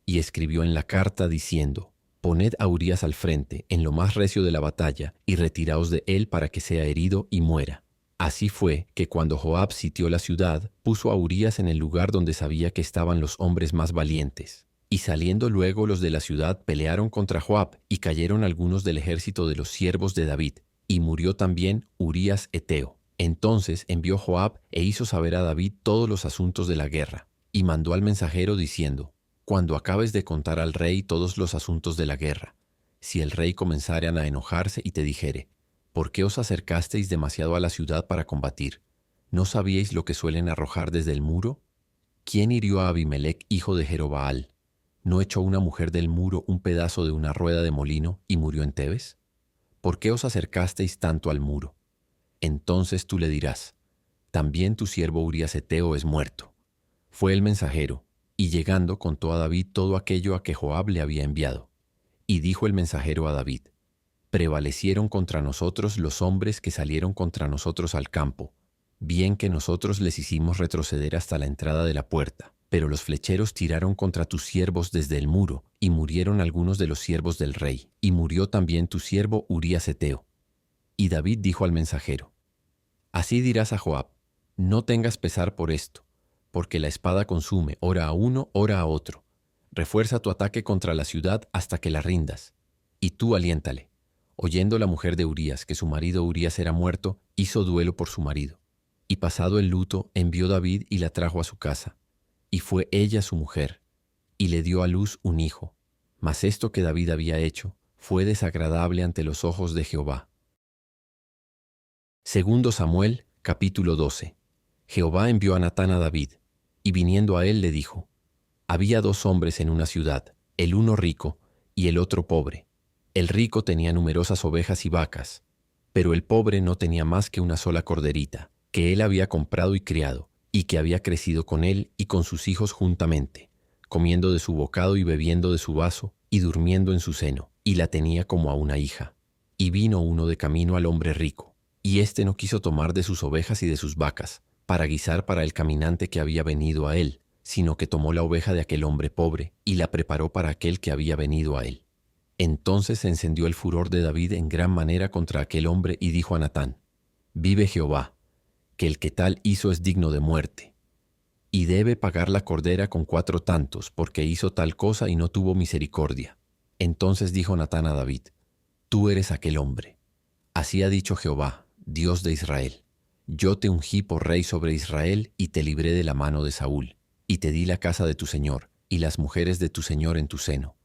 Y escribió en la carta diciendo: poned a Urías al frente, en lo más recio de la batalla, y retiraos de él para que sea herido y muera. Así fue que cuando Joab sitió la ciudad, puso a Urías en el lugar donde sabía que estaban los hombres más valientes. Y saliendo luego los de la ciudad pelearon contra Joab, y cayeron algunos del ejército de los siervos de David, y murió también Urías heteo. Entonces envió Joab e hizo saber a David todos los asuntos de la guerra, y mandó al mensajero diciendo: cuando acabes de contar al rey todos los asuntos de la guerra, si el rey comenzare a enojarse y te dijere: ¿por qué os acercasteis demasiado a la ciudad para combatir? ¿No sabíais lo que suelen arrojar desde el muro? ¿Quién hirió a Abimelec, hijo de Jerobaal? ¿No echó una mujer del muro un pedazo de una rueda de molino y murió en Tebes? ¿Por qué os acercasteis tanto al muro? Entonces tú le dirás: también tu siervo Urías heteo es muerto. Fue el mensajero, y llegando contó a David todo aquello a que Joab le había enviado. Y dijo el mensajero a David: prevalecieron contra nosotros los hombres que salieron contra nosotros al campo, bien que nosotros les hicimos retroceder hasta la entrada de la puerta. Pero los flecheros tiraron contra tus siervos desde el muro, y murieron algunos de los siervos del rey, y murió también tu siervo Urías heteo. Y David dijo al mensajero: así dirás a Joab: no tengas pesar por esto, porque la espada consume ora a uno, ora a otro. Refuerza tu ataque contra la ciudad hasta que la rindas. Y tú aliéntale. Oyendo la mujer de Urías que su marido Urías era muerto, hizo duelo por su marido. Y pasado el luto, envió David y la trajo a su casa. Y fue ella su mujer, y le dio a luz un hijo. Mas esto que David había hecho fue desagradable ante los ojos de Jehová. Segundo Samuel, capítulo 12. Jehová envió a Natán a David, y viniendo a él le dijo: Había 2 hombres en una ciudad, el uno rico y el otro pobre. El rico tenía numerosas ovejas y vacas, pero el pobre no tenía más que una sola corderita, que él había comprado y criado, y que había crecido con él y con sus hijos juntamente, comiendo de su bocado y bebiendo de su vaso, y durmiendo en su seno, y la tenía como a una hija. Y vino uno de camino al hombre rico, y éste no quiso tomar de sus ovejas y de sus vacas, para guisar para el caminante que había venido a él, sino que tomó la oveja de aquel hombre pobre, y la preparó para aquel que había venido a él. Entonces se encendió el furor de David en gran manera contra aquel hombre, y dijo a Natán: Vive Jehová, que el que tal hizo es digno de muerte, y debe pagar la cordera con 4 tantos, porque hizo tal cosa y no tuvo misericordia. Entonces dijo Natán a David: Tú eres aquel hombre. Así ha dicho Jehová, Dios de Israel: Yo te ungí por rey sobre Israel, y te libré de la mano de Saúl, y te di la casa de tu señor, y las mujeres de tu señor en tu seno.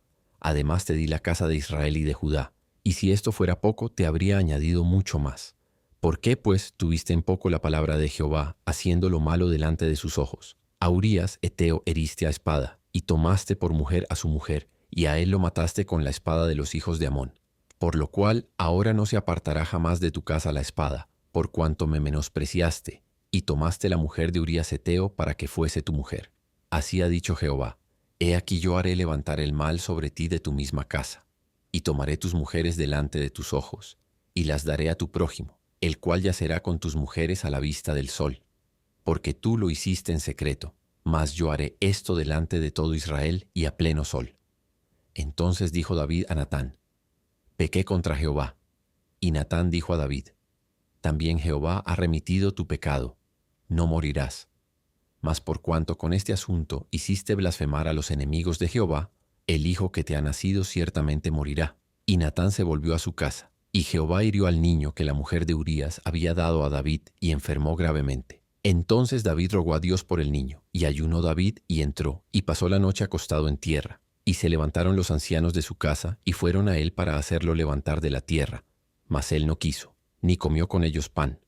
Además te di la casa de Israel y de Judá, y si esto fuera poco, te habría añadido mucho más. ¿Por qué, pues, tuviste en poco la palabra de Jehová, haciendo lo malo delante de sus ojos? A Urías heteo heriste a espada, y tomaste por mujer a su mujer, y a él lo mataste con la espada de los hijos de Amón. Por lo cual ahora no se apartará jamás de tu casa la espada, por cuanto me menospreciaste, y tomaste la mujer de Urías heteo para que fuese tu mujer. Así ha dicho Jehová: He aquí yo haré levantar el mal sobre ti de tu misma casa, y tomaré tus mujeres delante de tus ojos, y las daré a tu prójimo, el cual yacerá con tus mujeres a la vista del sol, porque tú lo hiciste en secreto, mas yo haré esto delante de todo Israel y a pleno sol. Entonces dijo David a Natán: Pequé contra Jehová. Y Natán dijo a David: También Jehová ha remitido tu pecado, no morirás. Mas por cuanto con este asunto hiciste blasfemar a los enemigos de Jehová, el hijo que te ha nacido ciertamente morirá. Y Natán se volvió a su casa, y Jehová hirió al niño que la mujer de Urías había dado a David, y enfermó gravemente. Entonces David rogó a Dios por el niño, y ayunó David, y entró, y pasó la noche acostado en tierra. Y se levantaron los ancianos de su casa, y fueron a él para hacerlo levantar de la tierra. Mas él no quiso, ni comió con ellos pan.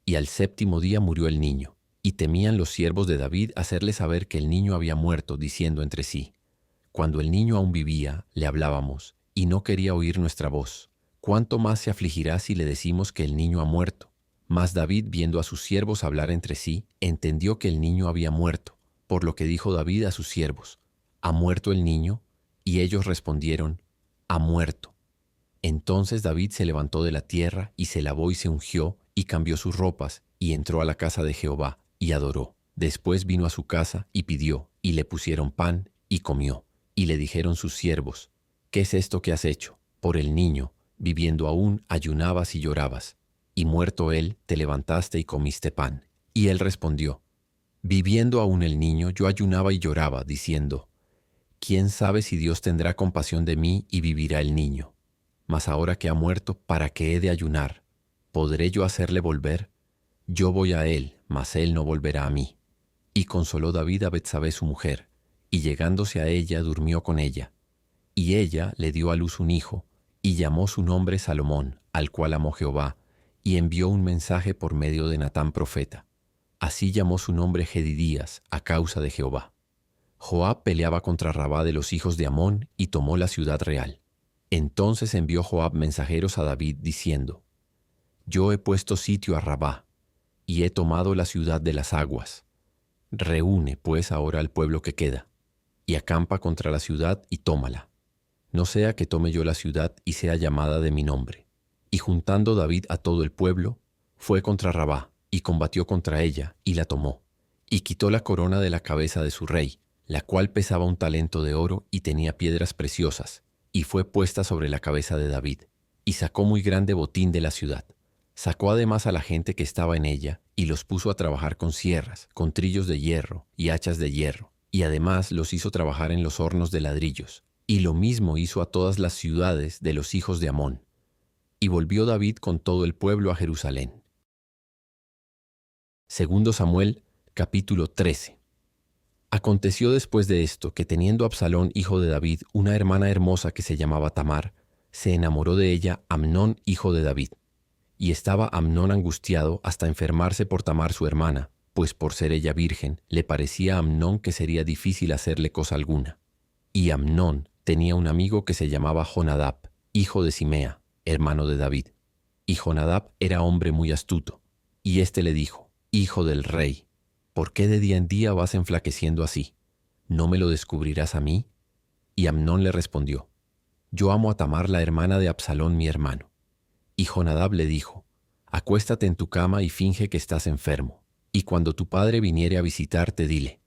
Y al 7º día murió el niño. Y temían los siervos de David hacerle saber que el niño había muerto, diciendo entre sí: Cuando el niño aún vivía, le hablábamos, y no quería oír nuestra voz. ¿Cuánto más se afligirá si le decimos que el niño ha muerto? Mas David, viendo a sus siervos hablar entre sí, entendió que el niño había muerto, por lo que dijo David a sus siervos: ¿Ha muerto el niño? Y ellos respondieron: Ha muerto. Entonces David se levantó de la tierra, y se lavó y se ungió, y cambió sus ropas, y entró a la casa de Jehová, y adoró. Después vino a su casa, y pidió, y le pusieron pan, y comió. Y le dijeron sus siervos: ¿Qué es esto que has hecho? Por el niño, viviendo aún, ayunabas y llorabas, y muerto él, te levantaste y comiste pan. Y él respondió: Viviendo aún el niño, yo ayunaba y lloraba, diciendo: ¿Quién sabe si Dios tendrá compasión de mí y vivirá el niño? Mas ahora que ha muerto, ¿para qué he de ayunar? ¿Podré yo hacerle volver? Yo voy a él, mas él no volverá a mí. Y consoló David a Betsabé su mujer, y llegándose a ella durmió con ella. Y ella le dio a luz un hijo, y llamó su nombre Salomón, al cual amó Jehová, y envió un mensaje por medio de Natán profeta. Así llamó su nombre Jedidías, a causa de Jehová. Joab peleaba contra Rabá de los hijos de Amón, y tomó la ciudad real. Entonces envió Joab mensajeros a David, diciendo: Yo he puesto sitio a Rabá, y he tomado la ciudad de las aguas. Reúne, pues, ahora al pueblo que queda, y acampa contra la ciudad y tómala. No sea que tome yo la ciudad y sea llamada de mi nombre. Y juntando David a todo el pueblo, fue contra Rabá, y combatió contra ella, y la tomó. Y quitó la corona de la cabeza de su rey, la cual pesaba 1 talento de oro y tenía piedras preciosas, y fue puesta sobre la cabeza de David. Y sacó muy grande botín de la ciudad. Sacó además a la gente que estaba en ella, y los puso a trabajar con sierras, con trillos de hierro y hachas de hierro, y además los hizo trabajar en los hornos de ladrillos. Y lo mismo hizo a todas las ciudades de los hijos de Amón. Y volvió David con todo el pueblo a Jerusalén. Segundo Samuel, capítulo 13. Aconteció después de esto que, teniendo Absalón, hijo de David, una hermana hermosa que se llamaba Tamar, se enamoró de ella Amnón, hijo de David. Y estaba Amnón angustiado hasta enfermarse por Tamar su hermana, pues por ser ella virgen, le parecía a Amnón que sería difícil hacerle cosa alguna. Y Amnón tenía un amigo que se llamaba Jonadab, hijo de Simea, hermano de David. Y Jonadab era hombre muy astuto. Y éste le dijo: Hijo del rey, ¿por qué de día en día vas enflaqueciendo así? ¿No me lo descubrirás a mí? Y Amnón le respondió: Yo amo a Tamar, la hermana de Absalón mi hermano. Y Jonadab le dijo: Acuéstate en tu cama y finge que estás enfermo. Y cuando tu padre viniere a visitarte, dile: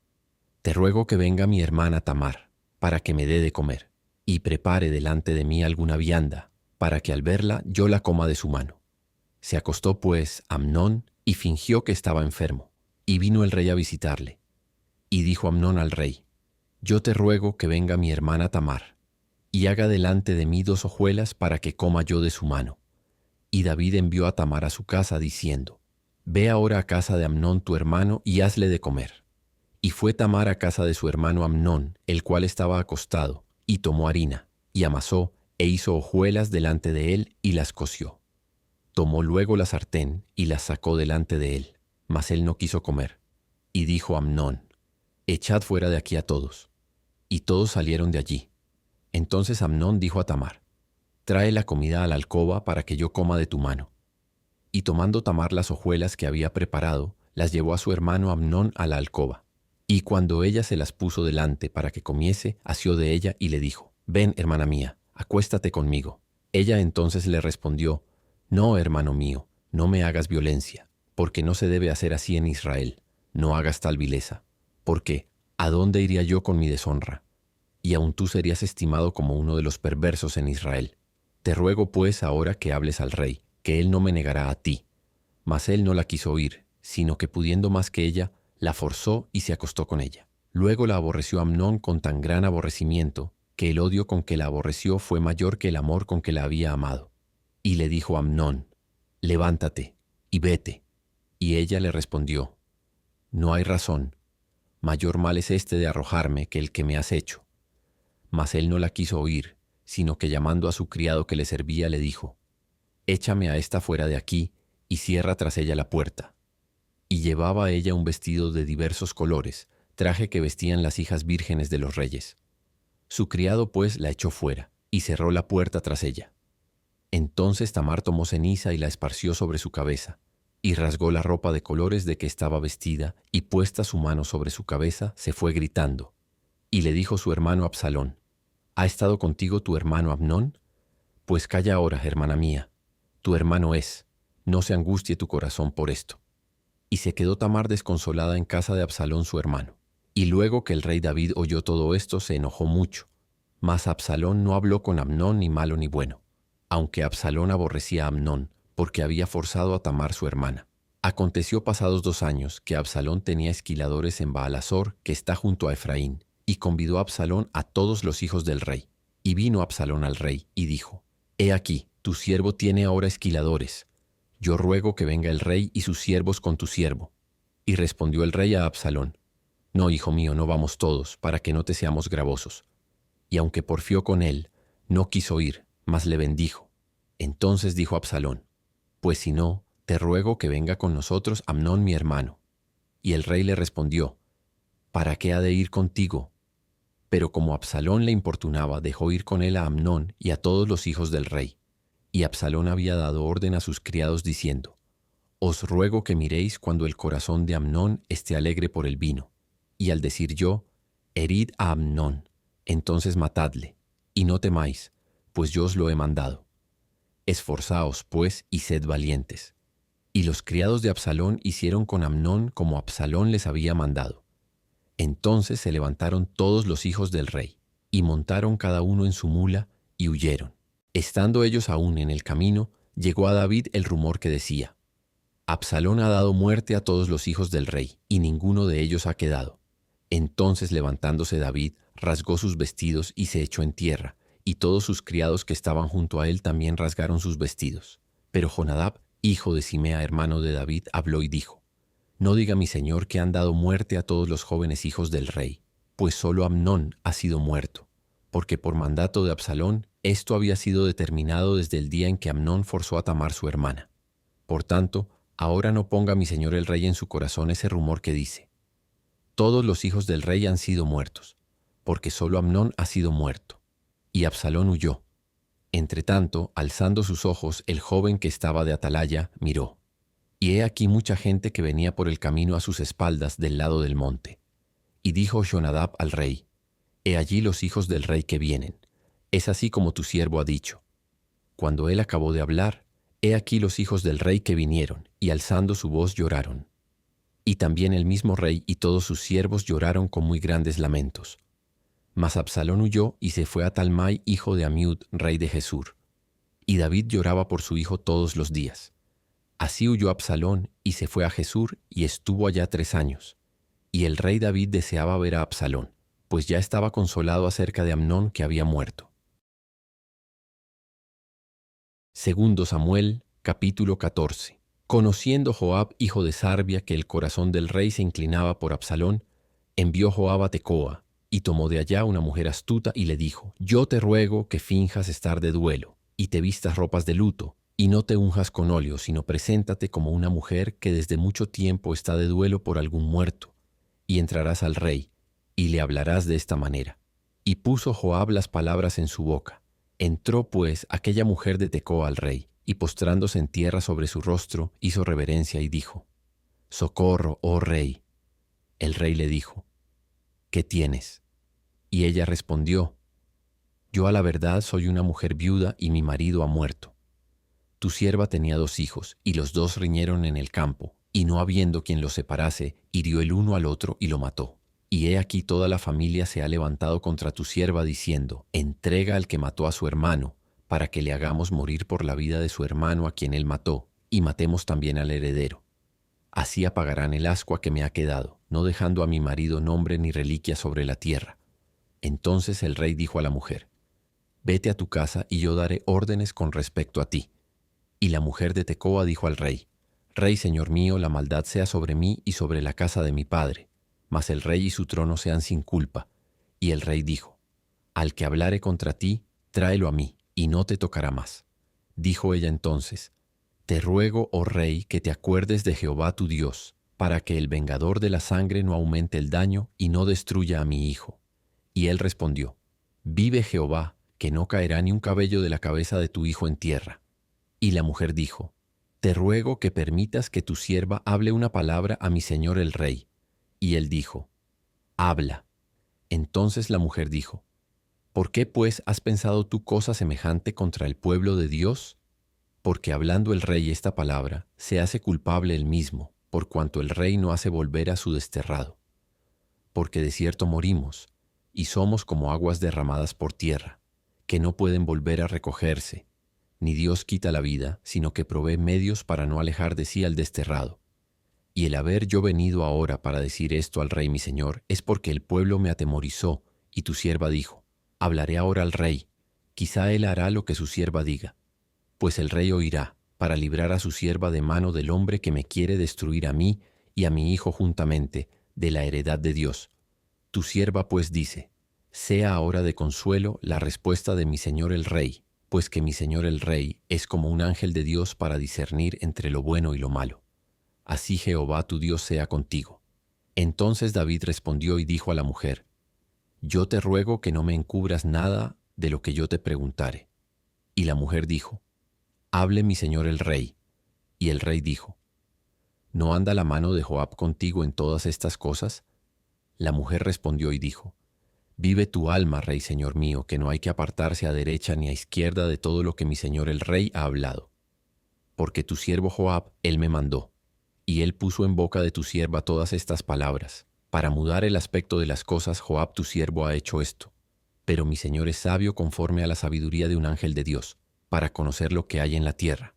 Te ruego que venga mi hermana Tamar, para que me dé de comer, y prepare delante de mí alguna vianda, para que al verla yo la coma de su mano. Se acostó pues Amnón y fingió que estaba enfermo, y vino el rey a visitarle. Y dijo Amnón al rey: Yo te ruego que venga mi hermana Tamar, y haga delante de mí 2 hojuelas para que coma yo de su mano. Y David envió a Tamar a su casa, diciendo: Ve ahora a casa de Amnón tu hermano y hazle de comer. Y fue Tamar a casa de su hermano Amnón, el cual estaba acostado, y tomó harina, y amasó, e hizo hojuelas delante de él, y las coció. Tomó luego la sartén, y las sacó delante de él, mas él no quiso comer. Y dijo Amnón: Echad fuera de aquí a todos. Y todos salieron de allí. Entonces Amnón dijo a Tamar: Trae la comida a la alcoba para que yo coma de tu mano. Y tomando Tamar las hojuelas que había preparado, las llevó a su hermano Amnón a la alcoba. Y cuando ella se las puso delante para que comiese, asió de ella y le dijo: Ven, hermana mía, acuéstate conmigo. Ella entonces le respondió: No, hermano mío, no me hagas violencia, porque no se debe hacer así en Israel. No hagas tal vileza, porque ¿a dónde iría yo con mi deshonra? Y aun tú serías estimado como uno de los perversos en Israel. Te ruego pues ahora que hables al rey, que él no me negará a ti. Mas él no la quiso oír, sino que pudiendo más que ella, la forzó y se acostó con ella. Luego la aborreció Amnón con tan gran aborrecimiento, que el odio con que la aborreció fue mayor que el amor con que la había amado. Y le dijo a Amnón: Levántate y vete. Y ella le respondió: No hay razón. Mayor mal es este de arrojarme que el que me has hecho. Mas él no la quiso oír, sino que llamando a su criado que le servía, le dijo: Échame a esta fuera de aquí, y cierra tras ella la puerta. Y llevaba ella un vestido de diversos colores, traje que vestían las hijas vírgenes de los reyes. Su criado pues la echó fuera, y cerró la puerta tras ella. Entonces Tamar tomó ceniza y la esparció sobre su cabeza, y rasgó la ropa de colores de que estaba vestida, y puesta su mano sobre su cabeza, se fue gritando. Y le dijo su hermano Absalón: ¿Ha estado contigo tu hermano Amnón? Pues calla ahora, hermana mía. Tu hermano es. No se angustie tu corazón por esto. Y se quedó Tamar desconsolada en casa de Absalón su hermano. Y luego que el rey David oyó todo esto, se enojó mucho. Mas Absalón no habló con Amnón ni malo ni bueno, aunque Absalón aborrecía a Amnón, porque había forzado a Tamar su hermana. Aconteció pasados 2 años que Absalón tenía esquiladores en Baalasor, que está junto a Efraín, y convidó a Absalón a todos los hijos del rey. Y vino Absalón al rey, y dijo: He aquí, tu siervo tiene ahora esquiladores. Yo ruego que venga el rey y sus siervos con tu siervo. Y respondió el rey a Absalón: No, hijo mío, no vamos todos, para que no te seamos gravosos. Y aunque porfió con él, no quiso ir, mas le bendijo. Entonces dijo Absalón: Pues si no, te ruego que venga con nosotros Amnón mi hermano. Y el rey le respondió: ¿Para qué ha de ir contigo? Pero como Absalón le importunaba, dejó ir con él a Amnón y a todos los hijos del rey. Y Absalón había dado orden a sus criados diciendo: Os ruego que miréis cuando el corazón de Amnón esté alegre por el vino. Y al decir yo: Herid a Amnón, entonces matadle, y no temáis, pues yo os lo he mandado. Esforzaos, pues, y sed valientes. Y los criados de Absalón hicieron con Amnón como Absalón les había mandado. Entonces se levantaron todos los hijos del rey, y montaron cada uno en su mula, y huyeron. Estando ellos aún en el camino, llegó a David el rumor que decía: Absalón ha dado muerte a todos los hijos del rey, y ninguno de ellos ha quedado. Entonces levantándose David, rasgó sus vestidos y se echó en tierra, y todos sus criados que estaban junto a él también rasgaron sus vestidos. Pero Jonadab, hijo de Simea, hermano de David, habló y dijo: No diga mi señor que han dado muerte a todos los jóvenes hijos del rey, pues solo Amnón ha sido muerto, porque por mandato de Absalón Esto había sido determinado desde el día en que Amnón forzó a Tamar su hermana. Por tanto, ahora no ponga mi señor el rey en su corazón ese rumor que dice: todos los hijos del rey han sido muertos, porque solo Amnón ha sido muerto. Y Absalón huyó. Entretanto, alzando sus ojos, el joven que estaba de atalaya miró. Y he aquí mucha gente que venía por el camino a sus espaldas del lado del monte. Y dijo Jonadab al rey: he allí los hijos del rey que vienen. Es así como tu siervo ha dicho. Cuando él acabó de hablar, he aquí los hijos del rey que vinieron, y alzando su voz lloraron. Y también el mismo rey y todos sus siervos lloraron con muy grandes lamentos. Mas Absalón huyó y se fue a Talmai, hijo de Amiud, rey de Gesur. Y David lloraba por su hijo todos los días. Así huyó Absalón y se fue a Gesur y estuvo allá 3 años. Y el rey David deseaba ver a Absalón, pues ya estaba consolado acerca de Amnón que había muerto. Segundo Samuel, capítulo 14. Conociendo Joab, hijo de Sarbia, que el corazón del rey se inclinaba por Absalón, envió Joab a Tecoa, y tomó de allá una mujer astuta y le dijo: yo te ruego que finjas estar de duelo, y te vistas ropas de luto, y no te unjas con óleo, sino preséntate como una mujer que desde mucho tiempo está de duelo por algún muerto, y entrarás al rey, y le hablarás de esta manera. Y puso Joab las palabras en su boca. Entró pues aquella mujer de Tecoa al rey, y postrándose en tierra sobre su rostro, hizo reverencia y dijo: socorro, oh rey. El rey le dijo: ¿qué tienes? Y ella respondió: yo a la verdad soy una mujer viuda y mi marido ha muerto. Tu sierva tenía 2 hijos, y los 2 riñeron en el campo, y no habiendo quien los separase, hirió el uno al otro y lo mató. Y he aquí toda la familia se ha levantado contra tu sierva diciendo: entrega al que mató a su hermano, para que le hagamos morir por la vida de su hermano a quien él mató, y matemos también al heredero. Así apagarán el ascua que me ha quedado, no dejando a mi marido nombre ni reliquia sobre la tierra. Entonces el rey dijo a la mujer: vete a tu casa y yo daré órdenes con respecto a ti. Y la mujer de Tecoa dijo al rey: Rey, señor mío, la maldad sea sobre mí y sobre la casa de mi padre, mas el rey y su trono sean sin culpa. Y el rey dijo: al que hablare contra ti, tráelo a mí, y no te tocará más. Dijo ella entonces: te ruego, oh rey, que te acuerdes de Jehová tu Dios, para que el vengador de la sangre no aumente el daño y no destruya a mi hijo. Y él respondió: vive Jehová, que no caerá ni un cabello de la cabeza de tu hijo en tierra. Y la mujer dijo: te ruego que permitas que tu sierva hable una palabra a mi señor el rey. Y él dijo: habla. Entonces la mujer dijo: ¿por qué pues has pensado tú cosa semejante contra el pueblo de Dios? Porque hablando el rey esta palabra, se hace culpable él mismo, por cuanto el rey no hace volver a su desterrado. Porque de cierto morimos, y somos como aguas derramadas por tierra, que no pueden volver a recogerse. Ni Dios quita la vida, sino que provee medios para no alejar de sí al desterrado. Y el haber yo venido ahora para decir esto al rey mi señor, es porque el pueblo me atemorizó, y tu sierva dijo: hablaré ahora al rey, quizá él hará lo que su sierva diga. Pues el rey oirá, para librar a su sierva de mano del hombre que me quiere destruir a mí y a mi hijo juntamente, de la heredad de Dios. Tu sierva pues dice: sea ahora de consuelo la respuesta de mi señor el rey, pues que mi señor el rey es como un ángel de Dios para discernir entre lo bueno y lo malo. Así Jehová tu Dios sea contigo. Entonces David respondió y dijo a la mujer: yo te ruego que no me encubras nada de lo que yo te preguntare. Y la mujer dijo: hable mi señor el rey. Y el rey dijo: ¿no anda la mano de Joab contigo en todas estas cosas? La mujer respondió y dijo: vive tu alma, rey señor mío, que no hay que apartarse a derecha ni a izquierda de todo lo que mi señor el rey ha hablado. Porque tu siervo Joab, él me mandó, y él puso en boca de tu sierva todas estas palabras. Para mudar el aspecto de las cosas, Joab tu siervo ha hecho esto. Pero mi señor es sabio conforme a la sabiduría de un ángel de Dios, para conocer lo que hay en la tierra.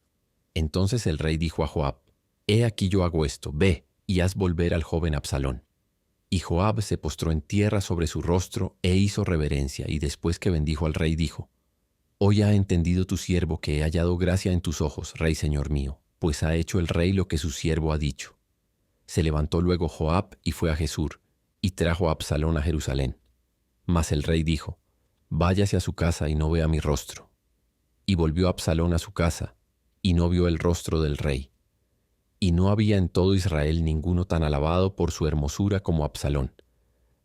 Entonces el rey dijo a Joab: he aquí yo hago esto, ve, y haz volver al joven Absalón. Y Joab se postró en tierra sobre su rostro e hizo reverencia, y después que bendijo al rey dijo: hoy ha entendido tu siervo que he hallado gracia en tus ojos, rey señor mío, pues ha hecho el rey lo que su siervo ha dicho. Se levantó luego Joab y fue a Gesur, y trajo a Absalón a Jerusalén. Mas el rey dijo: váyase a su casa y no vea mi rostro. Y volvió Absalón a su casa, y no vio el rostro del rey. Y no había en todo Israel ninguno tan alabado por su hermosura como Absalón.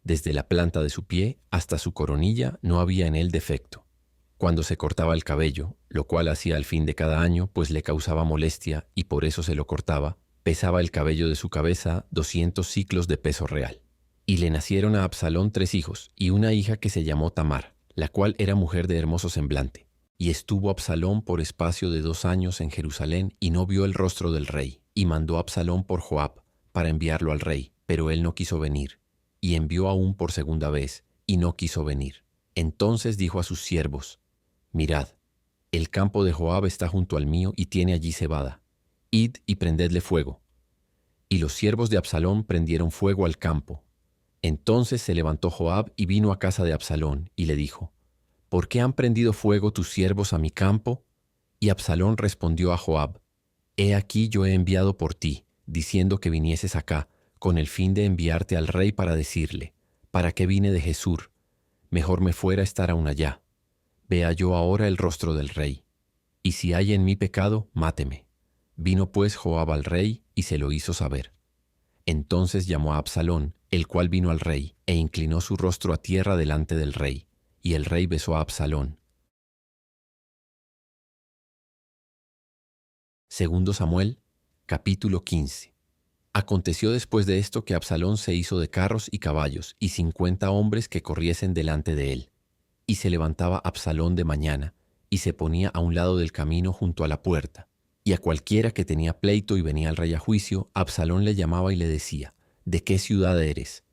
Desde la planta de su pie hasta su coronilla no había en él defecto. Cuando se cortaba el cabello, lo cual hacía al fin de cada año, pues le causaba molestia y por eso se lo cortaba, pesaba el cabello de su cabeza 200 siclos de peso real. Y le nacieron a Absalón 3 hijos y una hija que se llamó Tamar, la cual era mujer de hermoso semblante. Y estuvo Absalón por espacio de 2 años en Jerusalén y no vio el rostro del rey. Y mandó Absalón por Joab para enviarlo al rey, pero él no quiso venir. Y envió aún por segunda vez, y no quiso venir. Entonces dijo a sus siervos: Mirad, el campo de Joab está junto al mío y tiene allí cebada. Id y prendedle fuego. Y los siervos de Absalón prendieron fuego al campo. Entonces se levantó Joab y vino a casa de Absalón, y le dijo: ¿Por qué han prendido fuego tus siervos a mi campo? Y Absalón respondió a Joab: He aquí yo he enviado por ti, diciendo que vinieses acá, con el fin de enviarte al rey para decirle: ¿Para qué vine de Jesús? Mejor me fuera estar aún allá. Vea yo ahora el rostro del rey. Y si hay en mí pecado, máteme. Vino pues Joab al rey y se lo hizo saber. Entonces llamó a Absalón, el cual vino al rey, e inclinó su rostro a tierra delante del rey. Y el rey besó a Absalón. Segundo Samuel, capítulo 15. Aconteció después de esto que Absalón se hizo de carros y caballos, y 50 hombres que corriesen delante de él. Y se levantaba Absalón de mañana, y se ponía a un lado del camino junto a la puerta. Y a cualquiera que tenía pleito y venía al rey a juicio, Absalón le llamaba y le decía: ¿De qué ciudad eres?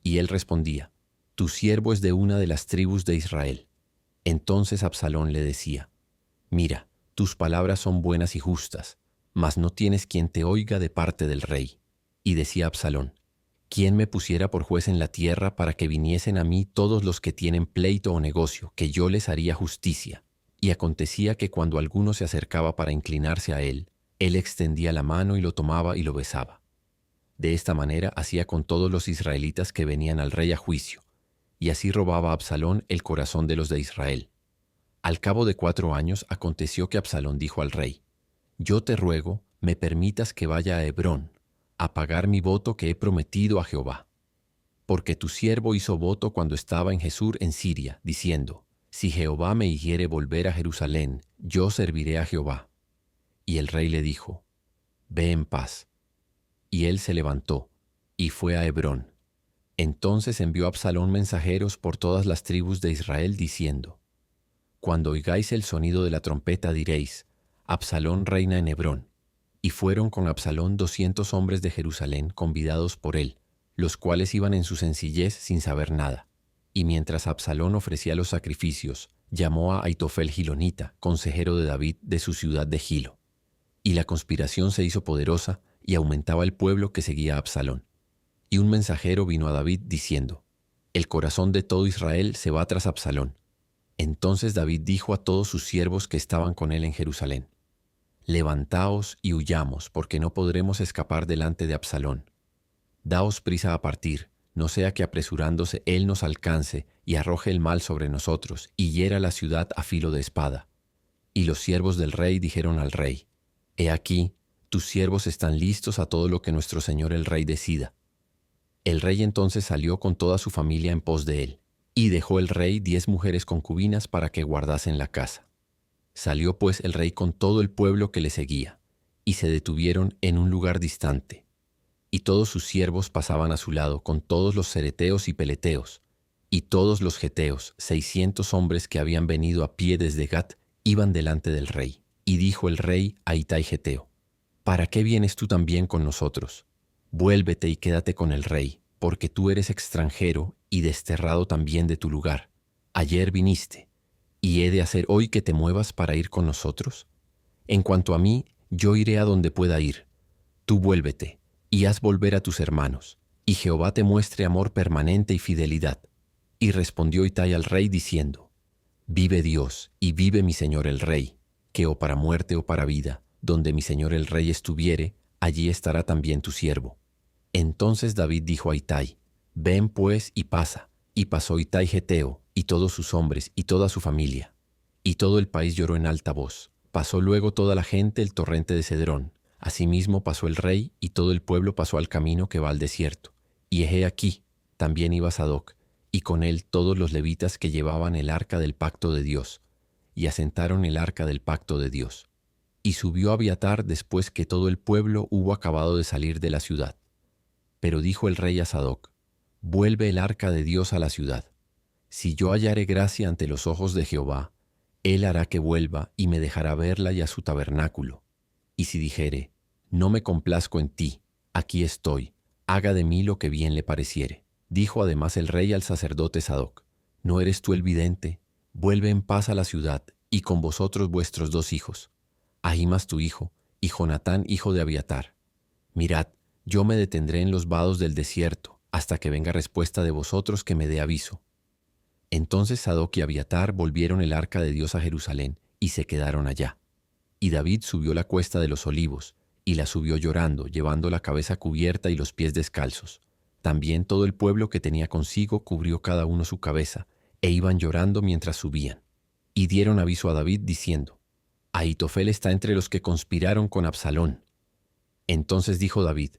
Y él respondía: Tu siervo es de una de las tribus de Israel. Entonces Absalón le decía: Mira, tus palabras son buenas y justas, mas no tienes quien te oiga de parte del rey. Y decía Absalón: ¿Quién me pusiera por juez en la tierra para que viniesen a mí todos los que tienen pleito o negocio, que yo les haría justicia? Y acontecía que cuando alguno se acercaba para inclinarse a él extendía la mano y lo tomaba y lo besaba. De esta manera hacía con todos los israelitas que venían al rey a juicio, y así robaba Absalón el corazón de los de Israel. Al cabo de 4 años aconteció que Absalón dijo al rey: Yo te ruego, me permitas que vaya a Hebrón, a pagar mi voto que he prometido a Jehová. Porque tu siervo hizo voto cuando estaba en Jesús en Siria, diciendo: Si Jehová me hiciere volver a Jerusalén, yo serviré a Jehová. Y el rey le dijo: Ve en paz. Y él se levantó, y fue a Hebrón. Entonces envió Absalón mensajeros por todas las tribus de Israel, diciendo: Cuando oigáis el sonido de la trompeta diréis: Absalón reina en Hebrón. Y fueron con Absalón 200 hombres de Jerusalén, convidados por él, los cuales iban en su sencillez sin saber nada. Y mientras Absalón ofrecía los sacrificios, llamó a Aitofel Gilonita, consejero de David, de su ciudad de Gilo. Y la conspiración se hizo poderosa, y aumentaba el pueblo que seguía a Absalón. Y un mensajero vino a David diciendo: El corazón de todo Israel se va tras Absalón. Entonces David dijo a todos sus siervos que estaban con él en Jerusalén: Levantaos y huyamos, porque no podremos escapar delante de Absalón. Daos prisa a partir, no sea que apresurándose él nos alcance y arroje el mal sobre nosotros, y hiera la ciudad a filo de espada. Y los siervos del rey dijeron al rey: He aquí, tus siervos están listos a todo lo que nuestro señor el rey decida. El rey entonces salió con toda su familia en pos de él, y dejó el rey 10 mujeres concubinas para que guardasen la casa. Salió pues el rey con todo el pueblo que le seguía, y se detuvieron en un lugar distante. Y todos sus siervos pasaban a su lado con todos los cereteos y peleteos, y todos los geteos, 600 hombres que habían venido a pie desde Gat, iban delante del rey. Y dijo el rey a Itai geteo: ¿Para qué vienes tú también con nosotros? Vuélvete y quédate con el rey, porque tú eres extranjero y desterrado también de tu lugar. Ayer viniste, ¿y he de hacer hoy que te muevas para ir con nosotros? En cuanto a mí, yo iré a donde pueda ir. Tú vuélvete, y haz volver a tus hermanos, y Jehová te muestre amor permanente y fidelidad. Y respondió Itai al rey diciendo: Vive Dios, y vive mi señor el rey, que o para muerte o para vida, donde mi señor el rey estuviere, allí estará también tu siervo. Entonces David dijo a Itai: Ven pues y pasa. Y pasó Itai geteo, y todos sus hombres, y toda su familia. Y todo el país lloró en alta voz. Pasó luego toda la gente el torrente de Cedrón. Asimismo pasó el rey, y todo el pueblo pasó al camino que va al desierto. Y he aquí, también iba Sadoc, y con él todos los levitas que llevaban el arca del pacto de Dios, y asentaron el arca del pacto de Dios. Y subió Abiatar después que todo el pueblo hubo acabado de salir de la ciudad. Pero dijo el rey a Sadoc: vuelve el arca de Dios a la ciudad. Si yo hallare gracia ante los ojos de Jehová, él hará que vuelva y me dejará verla y a su tabernáculo. Y si dijere: no me complazco en ti, aquí estoy, haga de mí lo que bien le pareciere. Dijo además el rey al sacerdote Sadoc: ¿no eres tú el vidente? Vuelve en paz a la ciudad, y con vosotros vuestros 2 hijos, Ahimas tu hijo, y Jonatán hijo de Abiatar. Mirad, yo me detendré en los vados del desierto, hasta que venga respuesta de vosotros que me dé aviso. Entonces Sadoc y Abiatar volvieron el arca de Dios a Jerusalén, y se quedaron allá. Y David subió la cuesta de los olivos, y la subió llorando, llevando la cabeza cubierta y los pies descalzos. También todo el pueblo que tenía consigo cubrió cada uno su cabeza, e iban llorando mientras subían. Y dieron aviso a David diciendo: Ahitofel está entre los que conspiraron con Absalón. Entonces dijo David: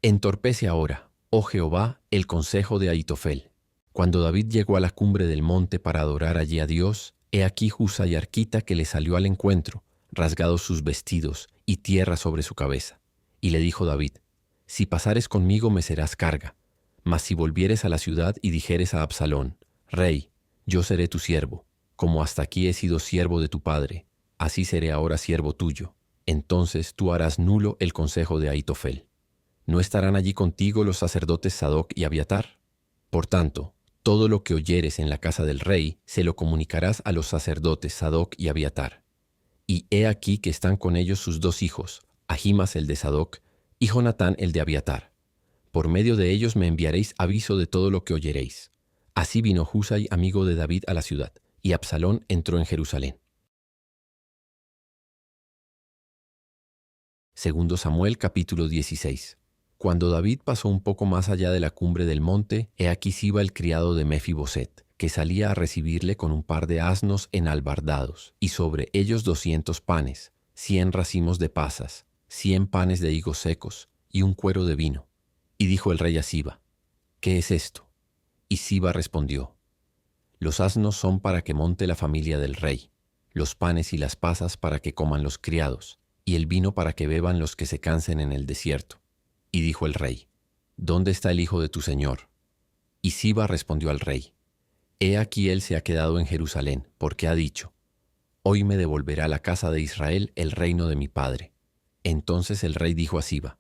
entorpece ahora, oh Jehová, el consejo de Ahitofel. Cuando David llegó a la cumbre del monte para adorar allí a Dios, he aquí Husai Arquita que le salió al encuentro, rasgados sus vestidos y tierra sobre su cabeza. Y le dijo David: si pasares conmigo me serás carga, mas si volvieres a la ciudad y dijeres a Absalón: Rey, yo seré tu siervo, como hasta aquí he sido siervo de tu padre, así seré ahora siervo tuyo. Entonces tú harás nulo el consejo de Ahitofel. ¿No estarán allí contigo los sacerdotes Sadoc y Abiatar? Por tanto, todo lo que oyeres en la casa del rey se lo comunicarás a los sacerdotes Sadoc y Abiatar. Y he aquí que están con ellos sus 2 hijos, Ahimas el de Sadoc y Jonatán el de Abiatar. Por medio de ellos me enviaréis aviso de todo lo que oyeréis. Así vino Husai, amigo de David, a la ciudad, y Absalón entró en Jerusalén. Segundo Samuel capítulo 16. Cuando David pasó un poco más allá de la cumbre del monte, he aquí Siba el criado de Mefiboset, que salía a recibirle con un par de asnos enalbardados, y sobre ellos 200 panes, 100 racimos de pasas, 100 panes de higos secos, y un cuero de vino. Y dijo el rey a Siba: ¿qué es esto? Y Siba respondió: los asnos son para que monte la familia del rey, los panes y las pasas para que coman los criados, y el vino para que beban los que se cansen en el desierto. Y dijo el rey: ¿dónde está el hijo de tu señor? Y Siba respondió al rey: he aquí él se ha quedado en Jerusalén, porque ha dicho: hoy me devolverá la casa de Israel el reino de mi padre. Entonces el rey dijo a Siba: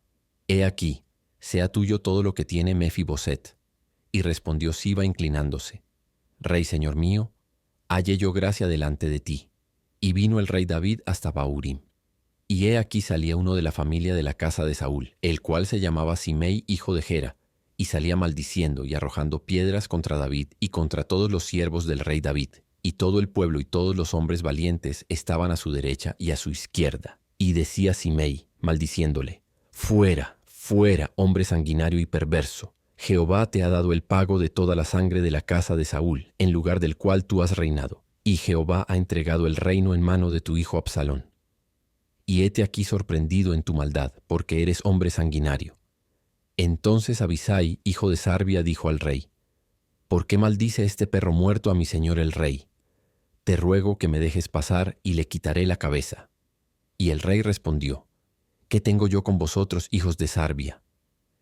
he aquí, sea tuyo todo lo que tiene Mefiboset. Y respondió Siba inclinándose: Rey señor mío, hallé yo gracia delante de ti. Y vino el rey David hasta Bahurim. Y he aquí salía uno de la familia de la casa de Saúl, el cual se llamaba Simei, hijo de Gera, y salía maldiciendo y arrojando piedras contra David y contra todos los siervos del rey David. Y todo el pueblo y todos los hombres valientes estaban a su derecha y a su izquierda. Y decía Simei, maldiciéndole: fuera, fuera, hombre sanguinario y perverso. Jehová te ha dado el pago de toda la sangre de la casa de Saúl, en lugar del cual tú has reinado. Y Jehová ha entregado el reino en mano de tu hijo Absalón. Y hete aquí sorprendido en tu maldad, porque eres hombre sanguinario. Entonces Abisai, hijo de Sarbia, dijo al rey: ¿por qué maldice este perro muerto a mi señor el rey? Te ruego que me dejes pasar y le quitaré la cabeza. Y el rey respondió: ¿qué tengo yo con vosotros, hijos de Sarbia?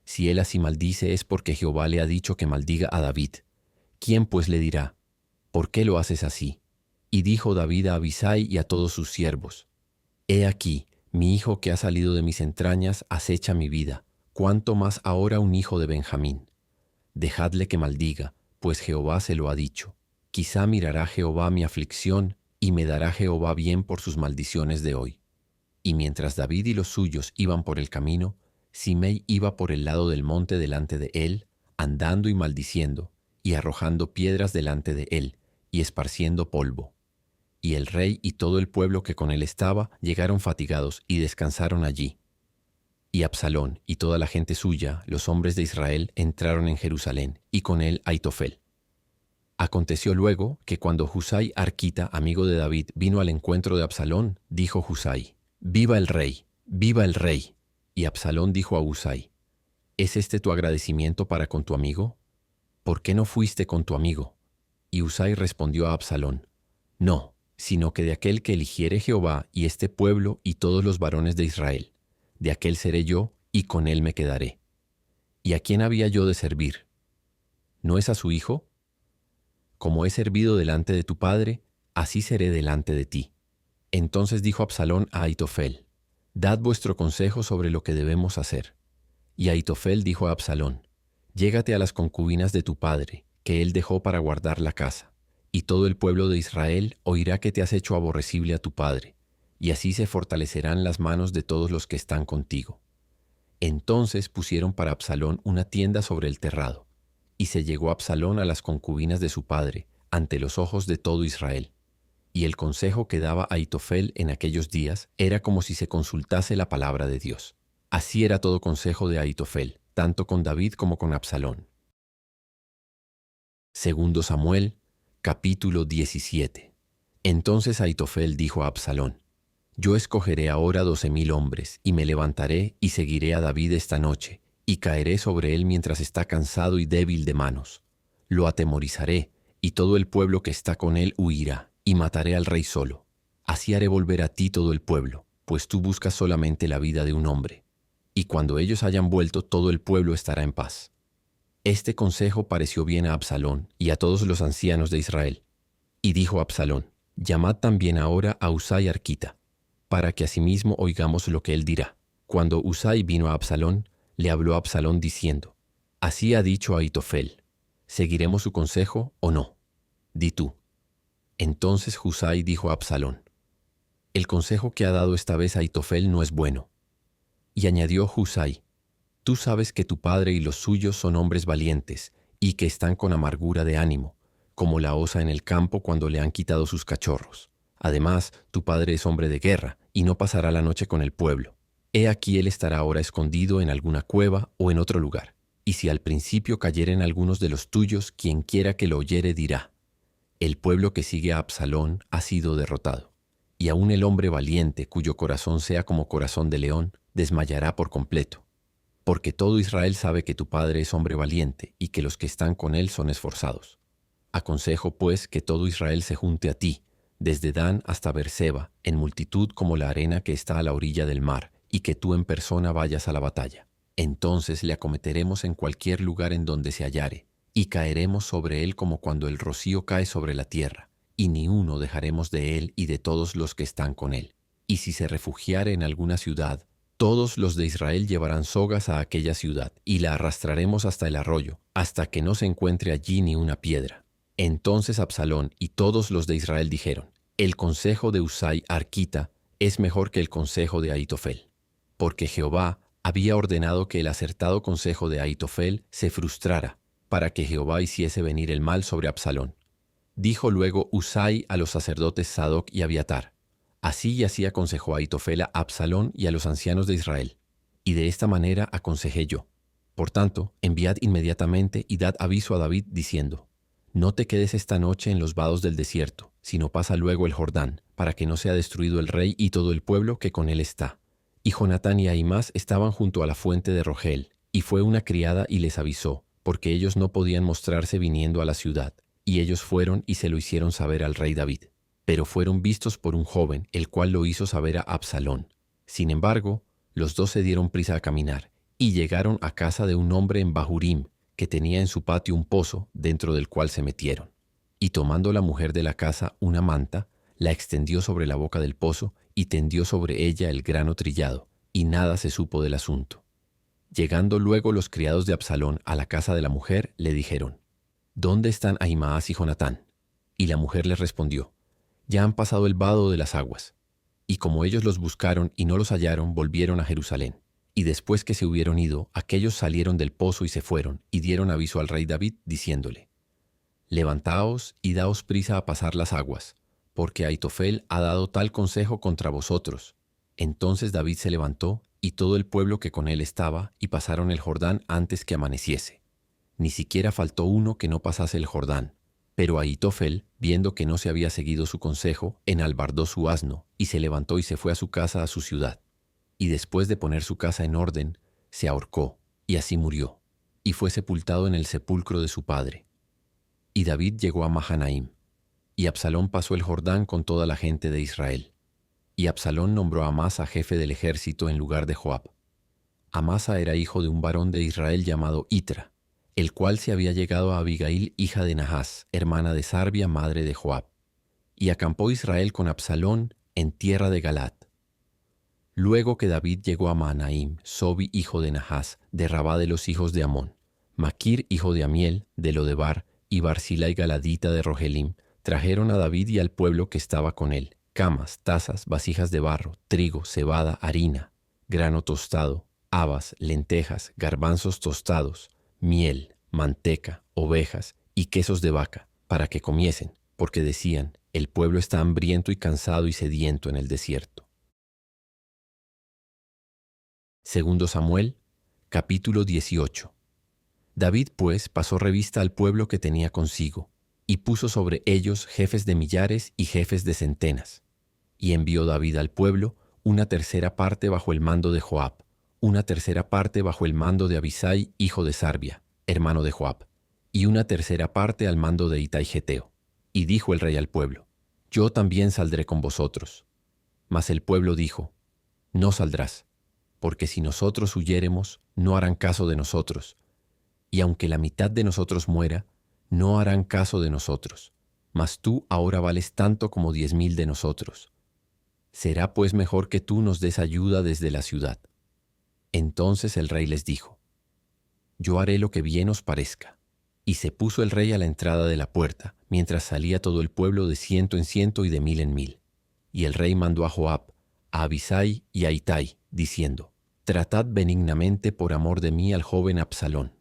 Si él así maldice es porque Jehová le ha dicho que maldiga a David. ¿Quién pues le dirá: ¿por qué lo haces así? Y dijo David a Abisai y a todos sus siervos: he aquí, mi hijo que ha salido de mis entrañas acecha mi vida, cuánto más ahora un hijo de Benjamín. Dejadle que maldiga, pues Jehová se lo ha dicho. Quizá mirará Jehová mi aflicción, y me dará Jehová bien por sus maldiciones de hoy. Y mientras David y los suyos iban por el camino, Simei iba por el lado del monte delante de él, andando y maldiciendo, y arrojando piedras delante de él, y esparciendo polvo. Y el rey y todo el pueblo que con él estaba llegaron fatigados y descansaron allí. Y Absalón y toda la gente suya, los hombres de Israel, entraron en Jerusalén, y con él Ahitofel. Aconteció luego que cuando Husai Arquita, amigo de David, vino al encuentro de Absalón, dijo Husai: «¡Viva el rey! ¡Viva el rey!». Y Absalón dijo a Husai: «¿Es este tu agradecimiento para con tu amigo? ¿Por qué no fuiste con tu amigo?». Y Husai respondió a Absalón: «No, sino que de aquel que eligiere Jehová y este pueblo y todos los varones de Israel, de aquel seré yo y con él me quedaré». ¿Y a quién había yo de servir? ¿No es a su hijo? Como he servido delante de tu padre, así seré delante de ti. Entonces dijo Absalón a Ahitofel: «Dad vuestro consejo sobre lo que debemos hacer». Y Ahitofel dijo a Absalón: «Llégate a las concubinas de tu padre, que él dejó para guardar la casa, y todo el pueblo de Israel oirá que te has hecho aborrecible a tu padre, y así se fortalecerán las manos de todos los que están contigo». Entonces pusieron para Absalón una tienda sobre el terrado, y se llegó Absalón a las concubinas de su padre, ante los ojos de todo Israel. Y el consejo que daba Ahitofel en aquellos días era como si se consultase la palabra de Dios. Así era todo consejo de Ahitofel, tanto con David como con Absalón. Segundo Samuel, capítulo 17. Entonces Ahitofel dijo a Absalón: «Yo escogeré ahora 12,000 hombres, y me levantaré y seguiré a David esta noche, y caeré sobre él mientras está cansado y débil de manos. Lo atemorizaré, y todo el pueblo que está con él huirá, y mataré al rey solo. Así haré volver a ti todo el pueblo, pues tú buscas solamente la vida de un hombre. Y cuando ellos hayan vuelto, todo el pueblo estará en paz». Este consejo pareció bien a Absalón y a todos los ancianos de Israel. Y dijo Absalón: «Llamad también ahora a Husai Arquita, para que asimismo oigamos lo que él dirá». Cuando Husai vino a Absalón, le habló a Absalón diciendo: «Así ha dicho Ahitofel, ¿seguiremos su consejo o no? Di tú». Entonces Husai dijo a Absalón: «El consejo que ha dado esta vez Ahitofel no es bueno». Y añadió Husai: «Tú sabes que tu padre y los suyos son hombres valientes, y que están con amargura de ánimo, como la osa en el campo cuando le han quitado sus cachorros. Además, tu padre es hombre de guerra, y no pasará la noche con el pueblo. He aquí él estará ahora escondido en alguna cueva o en otro lugar. Y si al principio cayeren algunos de los tuyos, quien quiera que lo oyere dirá: el pueblo que sigue a Absalón ha sido derrotado. Y aun el hombre valiente, cuyo corazón sea como corazón de león, desmayará por completo. Porque todo Israel sabe que tu padre es hombre valiente, y que los que están con él son esforzados. Aconsejo, pues, que todo Israel se junte a ti, desde Dan hasta Beerseba, en multitud como la arena que está a la orilla del mar, y que tú en persona vayas a la batalla. Entonces le acometeremos en cualquier lugar en donde se hallare, y caeremos sobre él como cuando el rocío cae sobre la tierra, y ni uno dejaremos de él y de todos los que están con él. Y si se refugiare en alguna ciudad, todos los de Israel llevarán sogas a aquella ciudad, y la arrastraremos hasta el arroyo, hasta que no se encuentre allí ni una piedra». Entonces Absalón y todos los de Israel dijeron: «El consejo de Husai Arquita es mejor que el consejo de Ahitofel», porque Jehová había ordenado que el acertado consejo de Ahitofel se frustrara, para que Jehová hiciese venir el mal sobre Absalón. Dijo luego Husai a los sacerdotes Sadoc y Abiatar: «Así y así aconsejó Ahitofel a Absalón y a los ancianos de Israel, y de esta manera aconsejé yo. Por tanto, enviad inmediatamente y dad aviso a David diciendo: no te quedes esta noche en los vados del desierto, sino pasa luego el Jordán, para que no sea destruido el rey y todo el pueblo que con él está». Y Jonatán y Ahimás estaban junto a la fuente de Rogel, y fue una criada y les avisó, porque ellos no podían mostrarse viniendo a la ciudad, y ellos fueron y se lo hicieron saber al rey David. Pero fueron vistos por un joven, el cual lo hizo saber a Absalón. Sin embargo, los dos se dieron prisa a caminar, y llegaron a casa de un hombre en Bahurim, que tenía en su patio un pozo, dentro del cual se metieron. Y tomando la mujer de la casa una manta, la extendió sobre la boca del pozo, y tendió sobre ella el grano trillado, y nada se supo del asunto. Llegando luego los criados de Absalón a la casa de la mujer, le dijeron: «¿Dónde están Ahimaas y Jonatán?». Y la mujer les respondió: «Ya han pasado el vado de las aguas». Y como ellos los buscaron y no los hallaron, volvieron a Jerusalén. Y después que se hubieron ido, aquellos salieron del pozo y se fueron, y dieron aviso al rey David, diciéndole: «Levantaos y daos prisa a pasar las aguas, porque Ahitofel ha dado tal consejo contra vosotros». Entonces David se levantó, y todo el pueblo que con él estaba, y pasaron el Jordán antes que amaneciese. Ni siquiera faltó uno que no pasase el Jordán. Pero Ahitofel, viendo que no se había seguido su consejo, enalbardó su asno, y se levantó y se fue a su casa, a su ciudad. Y después de poner su casa en orden, se ahorcó, y así murió, y fue sepultado en el sepulcro de su padre. Y David llegó a Mahanaim, y Absalón pasó el Jordán con toda la gente de Israel. Y Absalón nombró a Amasa jefe del ejército en lugar de Joab. Amasa era hijo de un varón de Israel llamado Itra, el cual se había llegado a Abigail, hija de Nahás, hermana de Sarbia, madre de Joab. Y acampó Israel con Absalón en tierra de Galat. Luego que David llegó a Mahanaim, Sobi, hijo de Nahás, de Rabá de los hijos de Amón, Maquir, hijo de Amiel, de Lodebar, y Barzilai galadita de Rogelim, trajeron a David y al pueblo que estaba con él camas, tazas, vasijas de barro, trigo, cebada, harina, grano tostado, habas, lentejas, garbanzos tostados, miel, manteca, ovejas y quesos de vaca, para que comiesen, porque decían, el pueblo está hambriento y cansado y sediento en el desierto. Segundo Samuel, capítulo 18. David, pues, pasó revista al pueblo que tenía consigo, y puso sobre ellos jefes de millares y jefes de centenas. Y envió David al pueblo una tercera parte bajo el mando de Joab, una tercera parte bajo el mando de Abisai, hijo de Sarbia, hermano de Joab, y una tercera parte al mando de Itai Geteo. Y dijo el rey al pueblo, yo también saldré con vosotros. Mas el pueblo dijo, no saldrás, porque si nosotros huyéremos, no harán caso de nosotros, y aunque la mitad de nosotros muera, no harán caso de nosotros. Mas tú ahora vales tanto como 10,000 de nosotros. Será pues mejor que tú nos des ayuda desde la ciudad. Entonces el rey les dijo, yo haré lo que bien os parezca. Y se puso el rey a la entrada de la puerta, mientras salía todo el pueblo de 100 en 100 y de 1000 en 1000. Y el rey mandó a Joab, a Abisai y a Itai, diciendo, tratad benignamente por amor de mí al joven Absalón.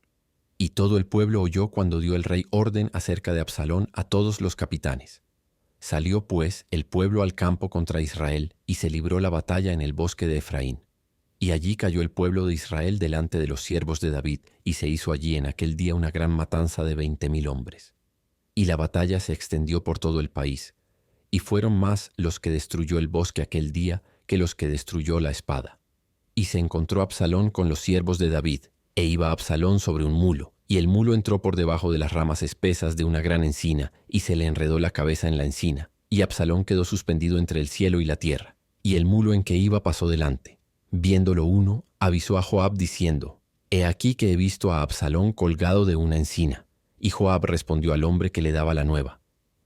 Y todo el pueblo oyó cuando dio el rey orden acerca de Absalón a todos los capitanes. Salió pues el pueblo al campo contra Israel, y se libró la batalla en el bosque de Efraín. Y allí cayó el pueblo de Israel delante de los siervos de David, y se hizo allí en aquel día una gran matanza de 20,000 hombres. Y la batalla se extendió por todo el país, y fueron más los que destruyó el bosque aquel día que los que destruyó la espada. Y se encontró Absalón con los siervos de David, e iba Absalón sobre un mulo, y el mulo entró por debajo de las ramas espesas de una gran encina, y se le enredó la cabeza en la encina, y Absalón quedó suspendido entre el cielo y la tierra, y el mulo en que iba pasó delante. Viéndolo uno, avisó a Joab diciendo, he aquí que he visto a Absalón colgado de una encina. Y Joab respondió al hombre que le daba la nueva,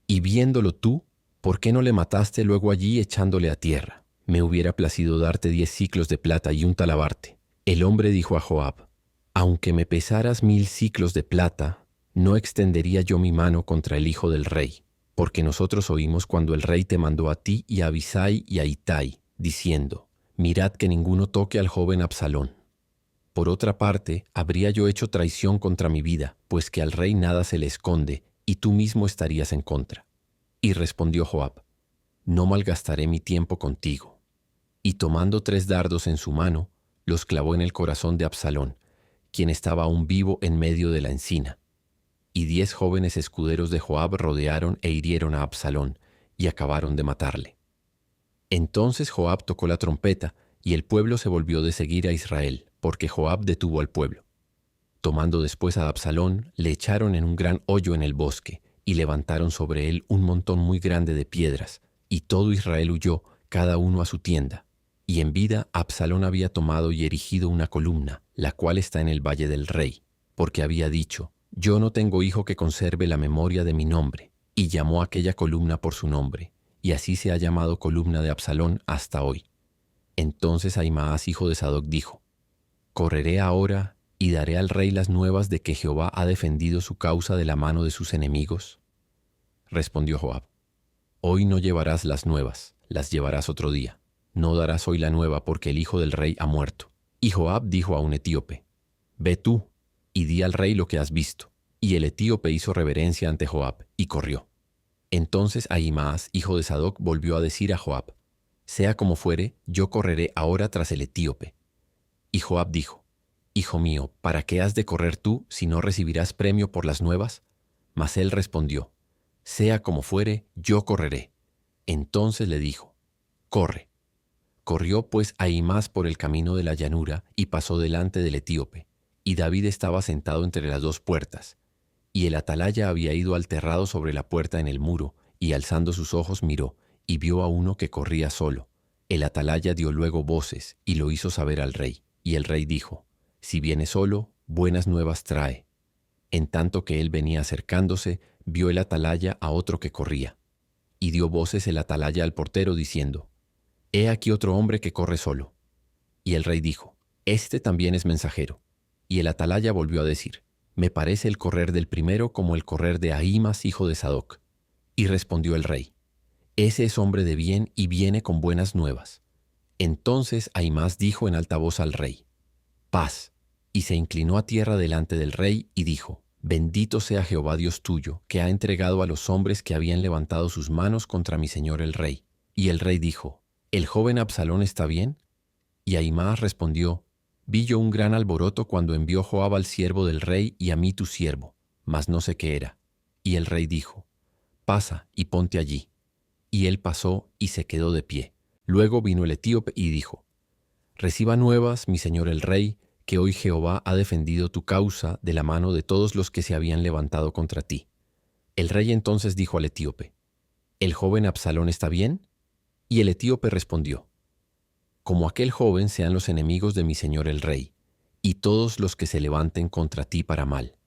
y viéndolo tú, ¿por qué no le mataste luego allí echándole a tierra? Me hubiera placido darte 10 siclos de plata y un talabarte. El hombre dijo a Joab, aunque me pesaras 1000 siclos de plata, no extendería yo mi mano contra el hijo del rey, porque nosotros oímos cuando el rey te mandó a ti y a Abisai y a Itai, diciendo, mirad que ninguno toque al joven Absalón. Por otra parte, habría yo hecho traición contra mi vida, pues que al rey nada se le esconde, y tú mismo estarías en contra. Y respondió Joab, no malgastaré mi tiempo contigo. Y tomando 3 dardos en su mano, los clavó en el corazón de Absalón, quien estaba aún vivo en medio de la encina. Y 10 jóvenes escuderos de Joab rodearon e hirieron a Absalón, y acabaron de matarle. Entonces Joab tocó la trompeta, y el pueblo se volvió de seguir a Israel, porque Joab detuvo al pueblo. Tomando después a Absalón, le echaron en un gran hoyo en el bosque, y levantaron sobre él un montón muy grande de piedras, y todo Israel huyó, cada uno a su tienda. Y en vida Absalón había tomado y erigido una columna, la cual está en el valle del rey, porque había dicho, yo no tengo hijo que conserve la memoria de mi nombre, y llamó aquella columna por su nombre, y así se ha llamado columna de Absalón hasta hoy. Entonces Ahimaas, hijo de Sadoc, dijo, correré ahora y daré al rey las nuevas de que Jehová ha defendido su causa de la mano de sus enemigos. Respondió Joab, hoy no llevarás las nuevas, las llevarás otro día. No darás hoy la nueva porque el hijo del rey ha muerto. Y Joab dijo a un etíope, ve tú y di al rey lo que has visto. Y el etíope hizo reverencia ante Joab y corrió. Entonces Ahimaas, hijo de Sadoc, volvió a decir a Joab, sea como fuere, yo correré ahora tras el etíope. Y Joab dijo, hijo mío, ¿para qué has de correr tú si no recibirás premio por las nuevas? Mas él respondió, sea como fuere, yo correré. Entonces le dijo, corre. Corrió pues Ahimaas por el camino de la llanura y pasó delante del etíope, y David estaba sentado entre las dos puertas. Y el atalaya había ido al terrado sobre la puerta en el muro, y alzando sus ojos miró, y vio a uno que corría solo. El atalaya dio luego voces, y lo hizo saber al rey. Y el rey dijo, si viene solo, buenas nuevas trae. En tanto que él venía acercándose, vio el atalaya a otro que corría. Y dio voces el atalaya al portero, diciendo, he aquí otro hombre que corre solo. Y el rey dijo, este también es mensajero. Y el atalaya volvió a decir, me parece el correr del primero como el correr de Ahimaas, hijo de Sadoc. Y respondió el rey, ese es hombre de bien y viene con buenas nuevas. Entonces Ahimaas dijo en alta voz al rey, paz. Y se inclinó a tierra delante del rey y dijo, bendito sea Jehová Dios tuyo, que ha entregado a los hombres que habían levantado sus manos contra mi señor el rey. Y el rey dijo, ¿el joven Absalón está bien? Y Ahimaas respondió, vi yo un gran alboroto cuando envió Joab al siervo del rey y a mí tu siervo, mas no sé qué era. Y el rey dijo, pasa y ponte allí. Y él pasó y se quedó de pie. Luego vino el etíope y dijo, reciba nuevas, mi señor el rey, que hoy Jehová ha defendido tu causa de la mano de todos los que se habían levantado contra ti. El rey entonces dijo al etíope, ¿el joven Absalón está bien? Y el etíope respondió, como aquel joven sean los enemigos de mi señor el rey, y todos los que se levanten contra ti para mal.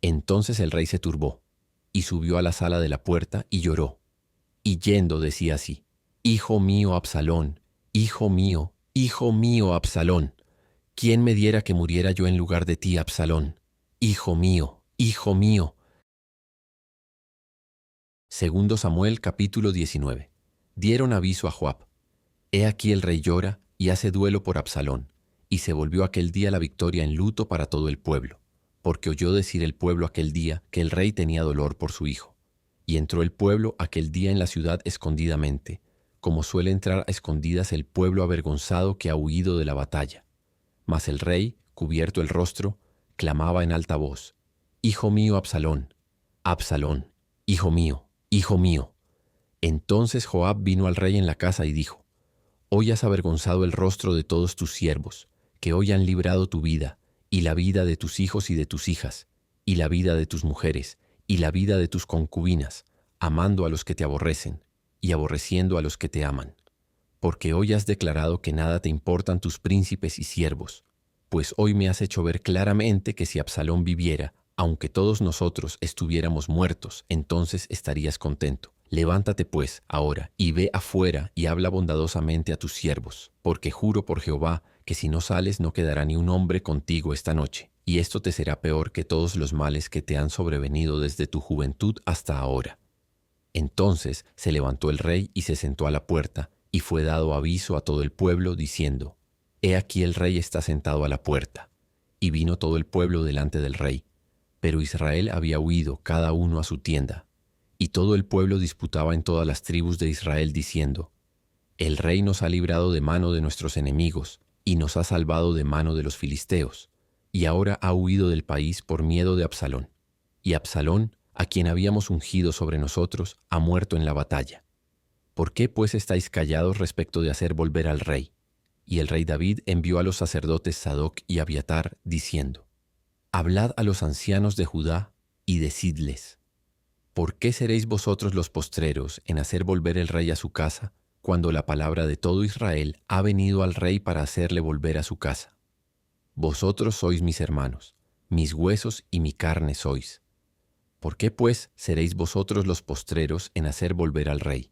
Entonces el rey se turbó, y subió a la sala de la puerta y lloró, y yendo decía así, hijo mío Absalón, hijo mío Absalón, ¿quién me diera que muriera yo en lugar de ti, Absalón? Hijo mío, hijo mío. Segundo Samuel capítulo 19. Dieron aviso a Joab. He aquí el rey llora y hace duelo por Absalón, y se volvió aquel día la victoria en luto para todo el pueblo, porque oyó decir el pueblo aquel día que el rey tenía dolor por su hijo. Y entró el pueblo aquel día en la ciudad escondidamente, como suele entrar a escondidas el pueblo avergonzado que ha huido de la batalla. Mas el rey, cubierto el rostro, clamaba en alta voz, hijo mío Absalón, Absalón, hijo mío, hijo mío. Entonces Joab vino al rey en la casa y dijo, hoy has avergonzado el rostro de todos tus siervos, que hoy han librado tu vida, y la vida de tus hijos y de tus hijas, y la vida de tus mujeres, y la vida de tus concubinas, amando a los que te aborrecen, y aborreciendo a los que te aman. Porque hoy has declarado que nada te importan tus príncipes y siervos, pues hoy me has hecho ver claramente que si Absalón viviera, aunque todos nosotros estuviéramos muertos, entonces estarías contento. Levántate pues ahora y ve afuera y habla bondadosamente a tus siervos, porque juro por Jehová que si no sales no quedará ni un hombre contigo esta noche, y esto te será peor que todos los males que te han sobrevenido desde tu juventud hasta ahora. Entonces se levantó el rey y se sentó a la puerta, y fue dado aviso a todo el pueblo, diciendo, he aquí el rey está sentado a la puerta. Y vino todo el pueblo delante del rey, pero Israel había huido cada uno a su tienda. Y todo el pueblo disputaba en todas las tribus de Israel, diciendo, el rey nos ha librado de mano de nuestros enemigos, y nos ha salvado de mano de los filisteos, y ahora ha huido del país por miedo de Absalón. Y Absalón, a quien habíamos ungido sobre nosotros, ha muerto en la batalla. ¿Por qué pues estáis callados respecto de hacer volver al rey? Y el rey David envió a los sacerdotes Sadoc y Abiatar, diciendo, hablad a los ancianos de Judá y decidles, ¿por qué seréis vosotros los postreros en hacer volver el rey a su casa, cuando la palabra de todo Israel ha venido al rey para hacerle volver a su casa? Vosotros sois mis hermanos, mis huesos y mi carne sois. ¿Por qué pues seréis vosotros los postreros en hacer volver al rey?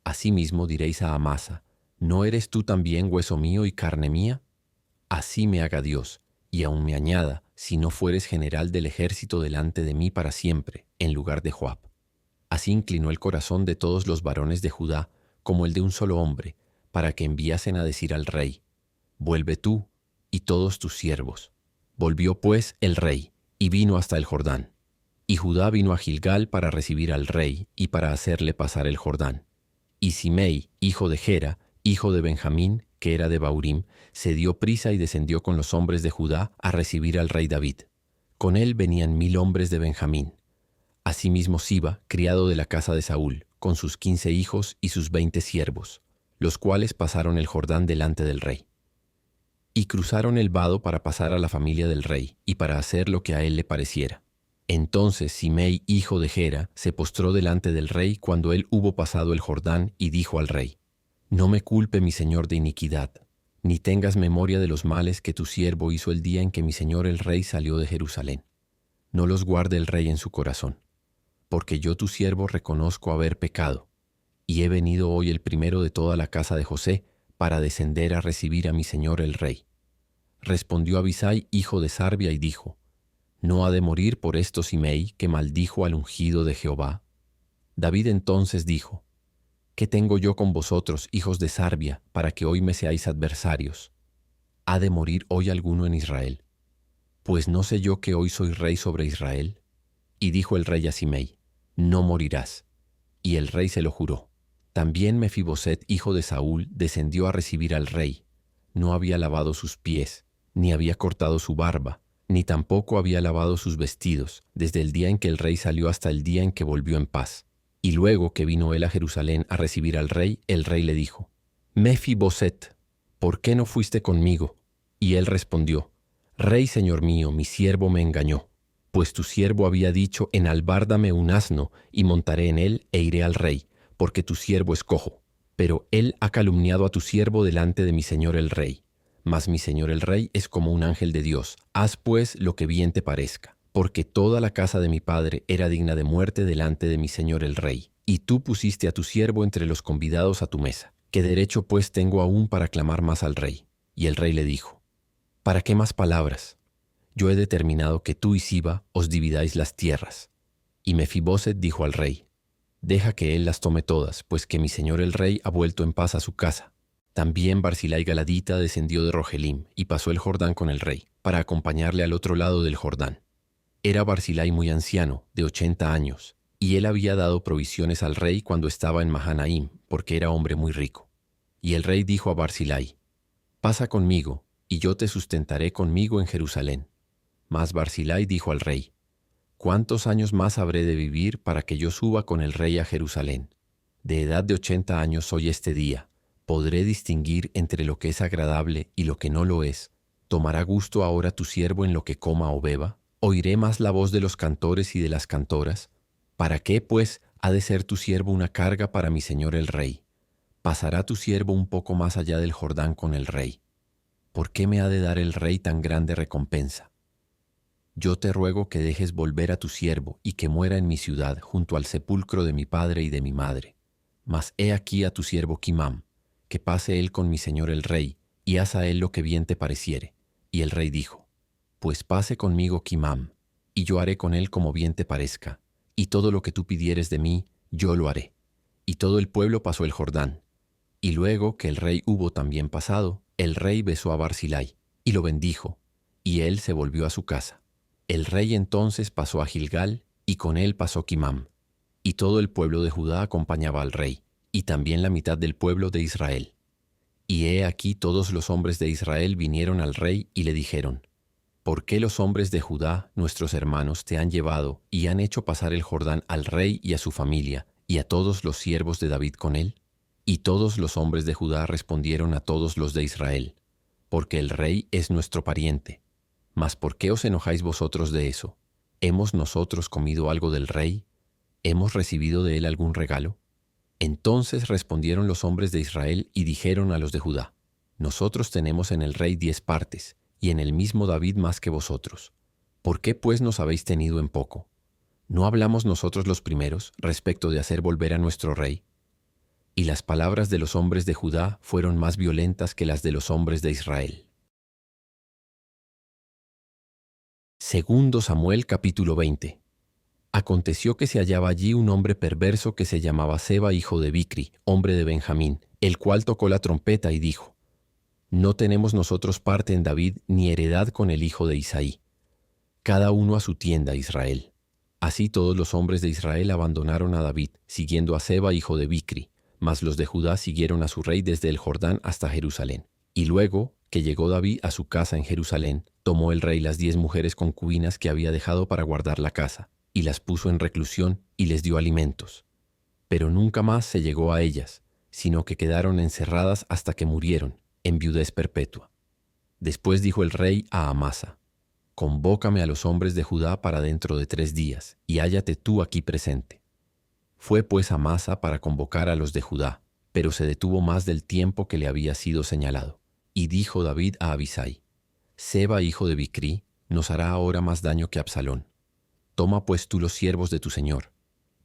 Asimismo diréis a Amasa, ¿no eres tú también hueso mío y carne mía? Así me haga Dios, y aun me añada, si no fueres general del ejército delante de mí para siempre, en lugar de Joab. Así inclinó el corazón de todos los varones de Judá, como el de un solo hombre, para que enviasen a decir al rey, vuelve tú y todos tus siervos. Volvió pues el rey, y vino hasta el Jordán. Y Judá vino a Gilgal para recibir al rey, y para hacerle pasar el Jordán. Y Simei, hijo de Gera, hijo de Benjamín, que era de Baurim, se dio prisa y descendió con los hombres de Judá a recibir al rey David. Con él venían 1000 hombres de Benjamín. Asimismo Siba, criado de la casa de Saúl, con sus 15 hijos y sus 20 siervos, los cuales pasaron el Jordán delante del rey. Y cruzaron el vado para pasar a la familia del rey, y para hacer lo que a él le pareciera. Entonces Simei, hijo de Gera, se postró delante del rey cuando él hubo pasado el Jordán, y dijo al rey: No me culpe mi señor de iniquidad, ni tengas memoria de los males que tu siervo hizo el día en que mi señor el rey salió de Jerusalén. No los guarde el rey en su corazón, porque yo tu siervo reconozco haber pecado, y he venido hoy el primero de toda la casa de José para descender a recibir a mi señor el rey. Respondió Abisai, hijo de Sarbia, y dijo: ¿No ha de morir por esto Simei, que maldijo al ungido de Jehová? David entonces dijo: ¿Qué tengo yo con vosotros, hijos de Sarbia, para que hoy me seáis adversarios? ¿Ha de morir hoy alguno en Israel? Pues no sé yo que hoy soy rey sobre Israel. Y dijo el rey a Simei: No morirás. Y el rey se lo juró. También Mefiboset, hijo de Saúl, descendió a recibir al rey. No había lavado sus pies, ni había cortado su barba, ni tampoco había lavado sus vestidos, desde el día en que el rey salió hasta el día en que volvió en paz. Y luego que vino él a Jerusalén a recibir al rey, el rey le dijo: Mefiboset, ¿por qué no fuiste conmigo? Y él respondió: Rey, señor mío, mi siervo me engañó. Pues tu siervo había dicho: Enalbárdame un asno, y montaré en él, e iré al rey, porque tu siervo es cojo. Pero él ha calumniado a tu siervo delante de mi señor el rey. Mas mi señor el rey es como un ángel de Dios. Haz pues lo que bien te parezca, porque toda la casa de mi padre era digna de muerte delante de mi señor el rey. Y tú pusiste a tu siervo entre los convidados a tu mesa. ¿Qué derecho pues tengo aún para clamar más al rey? Y el rey le dijo: ¿Para qué más palabras? Yo he determinado que tú y Siba os dividáis las tierras. Y Mefiboset dijo al rey: Deja que él las tome todas, pues que mi señor el rey ha vuelto en paz a su casa. También Barzillai Galadita descendió de Rogelim y pasó el Jordán con el rey, para acompañarle al otro lado del Jordán. Era Barzillai muy anciano, de 80 años, y él había dado provisiones al rey cuando estaba en Mahanaim, porque era hombre muy rico. Y el rey dijo a Barzillai: Pasa conmigo, y yo te sustentaré conmigo en Jerusalén. Mas Barzillai dijo al rey: ¿Cuántos años más habré de vivir para que yo suba con el rey a Jerusalén? De edad de 80 años soy este día. ¿Podré distinguir entre lo que es agradable y lo que no lo es? ¿Tomará gusto ahora tu siervo en lo que coma o beba? ¿Oiré más la voz de los cantores y de las cantoras? ¿Para qué, pues, ha de ser tu siervo una carga para mi señor el rey? ¿Pasará tu siervo un poco más allá del Jordán con el rey? ¿Por qué me ha de dar el rey tan grande recompensa? Yo te ruego que dejes volver a tu siervo y que muera en mi ciudad junto al sepulcro de mi padre y de mi madre. Mas he aquí a tu siervo Kimam, que pase él con mi señor el rey, y haz a él lo que bien te pareciere. Y el rey dijo: Pues pase conmigo Kimam, y yo haré con él como bien te parezca, y todo lo que tú pidieres de mí, yo lo haré. Y todo el pueblo pasó el Jordán. Y luego que el rey hubo también pasado, el rey besó a Barzillai, y lo bendijo, y él se volvió a su casa. El rey entonces pasó a Gilgal, y con él pasó Kimam. Y todo el pueblo de Judá acompañaba al rey, y también la mitad del pueblo de Israel. Y he aquí todos los hombres de Israel vinieron al rey y le dijeron: ¿Por qué los hombres de Judá, nuestros hermanos, te han llevado y han hecho pasar el Jordán al rey y a su familia, y a todos los siervos de David con él? Y todos los hombres de Judá respondieron a todos los de Israel: Porque el rey es nuestro pariente. Mas ¿por qué os enojáis vosotros de eso? ¿Hemos nosotros comido algo del rey? ¿Hemos recibido de él algún regalo? Entonces respondieron los hombres de Israel y dijeron a los de Judá: Nosotros tenemos en el rey 10 partes, y en el mismo David más que vosotros. ¿Por qué pues nos habéis tenido en poco? ¿No hablamos nosotros los primeros respecto de hacer volver a nuestro rey? Y las palabras de los hombres de Judá fueron más violentas que las de los hombres de Israel. Segundo Samuel capítulo 20. Aconteció que se hallaba allí un hombre perverso que se llamaba Seba, hijo de Bicri, hombre de Benjamín, el cual tocó la trompeta y dijo: No tenemos nosotros parte en David ni heredad con el hijo de Isaí. Cada uno a su tienda, Israel. Así todos los hombres de Israel abandonaron a David, siguiendo a Seba, hijo de Bicri, mas los de Judá siguieron a su rey desde el Jordán hasta Jerusalén. Y luego que llegó David a su casa en Jerusalén, tomó el rey las 10 mujeres concubinas que había dejado para guardar la casa, y las puso en reclusión y les dio alimentos. Pero nunca más se llegó a ellas, sino que quedaron encerradas hasta que murieron, en viudez perpetua. Después dijo el rey a Amasa: «Convócame a los hombres de Judá para dentro de 3 días, y hállate tú aquí presente». Fue pues Amasa para convocar a los de Judá, pero se detuvo más del tiempo que le había sido señalado. Y dijo David a Abisai: «Seba, hijo de Bicri, nos hará ahora más daño que Absalón. Toma pues tú los siervos de tu señor,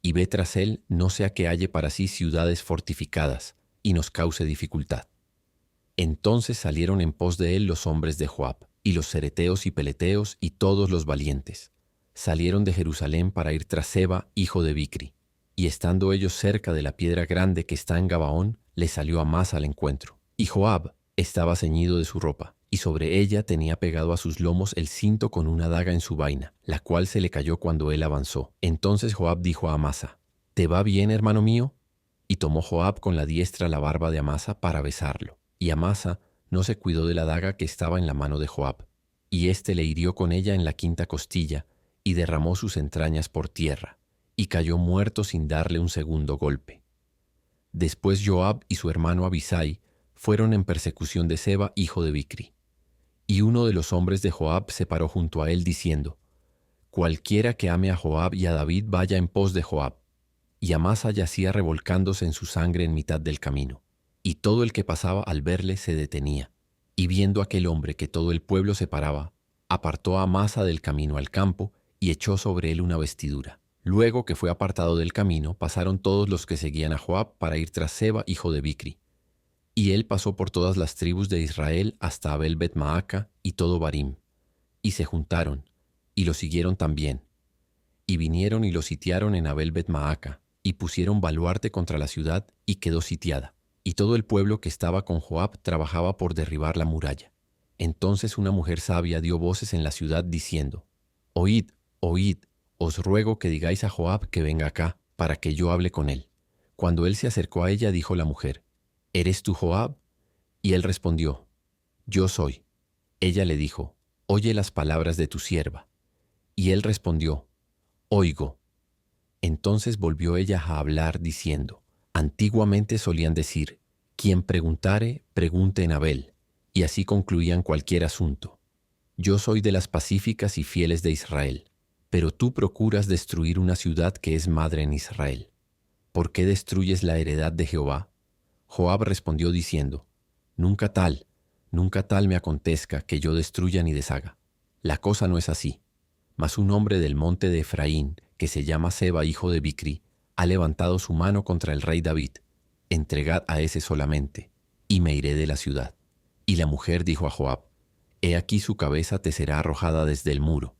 y ve tras él, no sea que halle para sí ciudades fortificadas, y nos cause dificultad». Entonces salieron en pos de él los hombres de Joab, y los cereteos y peleteos, y todos los valientes. Salieron de Jerusalén para ir tras Seba, hijo de Bicri. Y estando ellos cerca de la piedra grande que está en Gabaón, le salió Amasa al encuentro. Y Joab estaba ceñido de su ropa, y sobre ella tenía pegado a sus lomos el cinto con una daga en su vaina, la cual se le cayó cuando él avanzó. Entonces Joab dijo a Amasa: «¿Te va bien, hermano mío?». Y tomó Joab con la diestra la barba de Amasa para besarlo. Y Amasa no se cuidó de la daga que estaba en la mano de Joab, y éste le hirió con ella en la 5ª costilla, y derramó sus entrañas por tierra, y cayó muerto sin darle un segundo golpe. Después Joab y su hermano Abisai fueron en persecución de Seba, hijo de Bicri. Y uno de los hombres de Joab se paró junto a él diciendo: «Cualquiera que ame a Joab y a David vaya en pos de Joab». Y Amasa yacía revolcándose en su sangre en mitad del camino. Y todo el que pasaba al verle se detenía. Y viendo aquel hombre que todo el pueblo se paraba, apartó a Amasa del camino al campo y echó sobre él una vestidura. Luego que fue apartado del camino, pasaron todos los que seguían a Joab para ir tras Seba, hijo de Bicri. Y él pasó por todas las tribus de Israel hasta Abel Bet-Maaca y todo Barim. Y se juntaron, y lo siguieron también. Y vinieron y lo sitiaron en Abel Bet-Maaca, y pusieron baluarte contra la ciudad, y quedó sitiada. Y todo el pueblo que estaba con Joab trabajaba por derribar la muralla. Entonces una mujer sabia dio voces en la ciudad diciendo: «Oíd, oíd, os ruego que digáis a Joab que venga acá, para que yo hable con él». Cuando él se acercó a ella, dijo la mujer: «¿Eres tú Joab?». Y él respondió: «Yo soy». Ella le dijo: «Oye las palabras de tu sierva». Y él respondió: «Oigo». Entonces volvió ella a hablar diciendo: «Antiguamente solían decir: quien preguntare, pregunte en Abel», y así concluían cualquier asunto. Yo soy de las pacíficas y fieles de Israel, pero tú procuras destruir una ciudad que es madre en Israel. ¿Por qué destruyes la heredad de Jehová? Joab respondió diciendo: nunca tal me acontezca que yo destruya ni deshaga. La cosa no es así. Mas un hombre del monte de Efraín, que se llama Seba, hijo de Bicri, ha levantado su mano contra el rey David. Entregad a ese solamente, y me iré de la ciudad. Y la mujer dijo a Joab: he aquí su cabeza te será arrojada desde el muro.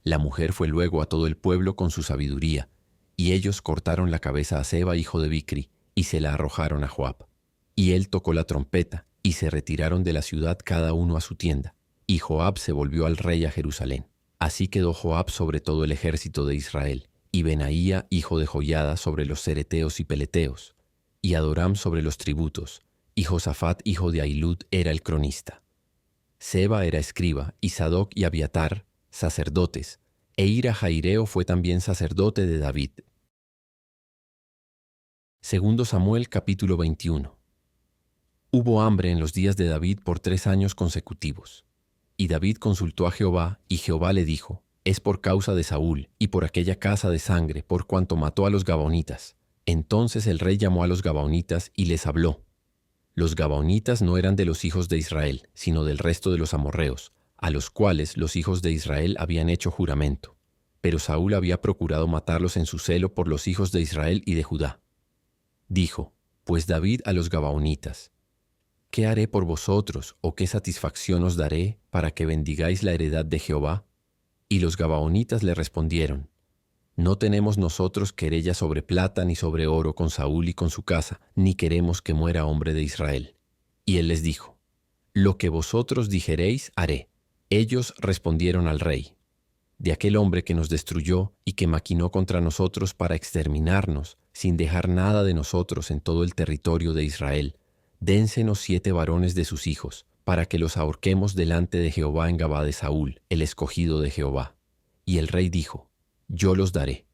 La mujer fue luego a todo el pueblo con su sabiduría, y ellos cortaron la cabeza a Seba, hijo de Bicri, y se la arrojaron a Joab. Y él tocó la trompeta, y se retiraron de la ciudad cada uno a su tienda. Y Joab se volvió al rey a Jerusalén. Así quedó Joab sobre todo el ejército de Israel, y Benaía, hijo de Joiada, sobre los cereteos y peleteos, y Adoram sobre los tributos, y Josafat, hijo de Ahilud, era el cronista. Seba era escriba, y Sadoc y Abiatar, sacerdotes, e Ira Jaireo fue también sacerdote de David. Segundo Samuel capítulo 21. Hubo hambre en los días de David por 3 años consecutivos. Y David consultó a Jehová, y Jehová le dijo: es por causa de Saúl, y por aquella casa de sangre, por cuanto mató a los Gabaonitas. Entonces el rey llamó a los Gabaonitas y les habló. Los Gabaonitas no eran de los hijos de Israel, sino del resto de los amorreos, a los cuales los hijos de Israel habían hecho juramento. Pero Saúl había procurado matarlos en su celo por los hijos de Israel y de Judá. Dijo pues David a los Gabaonitas: ¿qué haré por vosotros, o qué satisfacción os daré para que bendigáis la heredad de Jehová? Y los Gabaonitas le respondieron: no tenemos nosotros querella sobre plata ni sobre oro con Saúl y con su casa, ni queremos que muera hombre de Israel. Y él les dijo: lo que vosotros dijeréis haré. Ellos respondieron al rey: de aquel hombre que nos destruyó y que maquinó contra nosotros para exterminarnos, sin dejar nada de nosotros en todo el territorio de Israel, dénsenos 7 varones de sus hijos, para que los ahorquemos delante de Jehová en Gabá de Saúl, el escogido de Jehová. Y el rey dijo: yo los daré.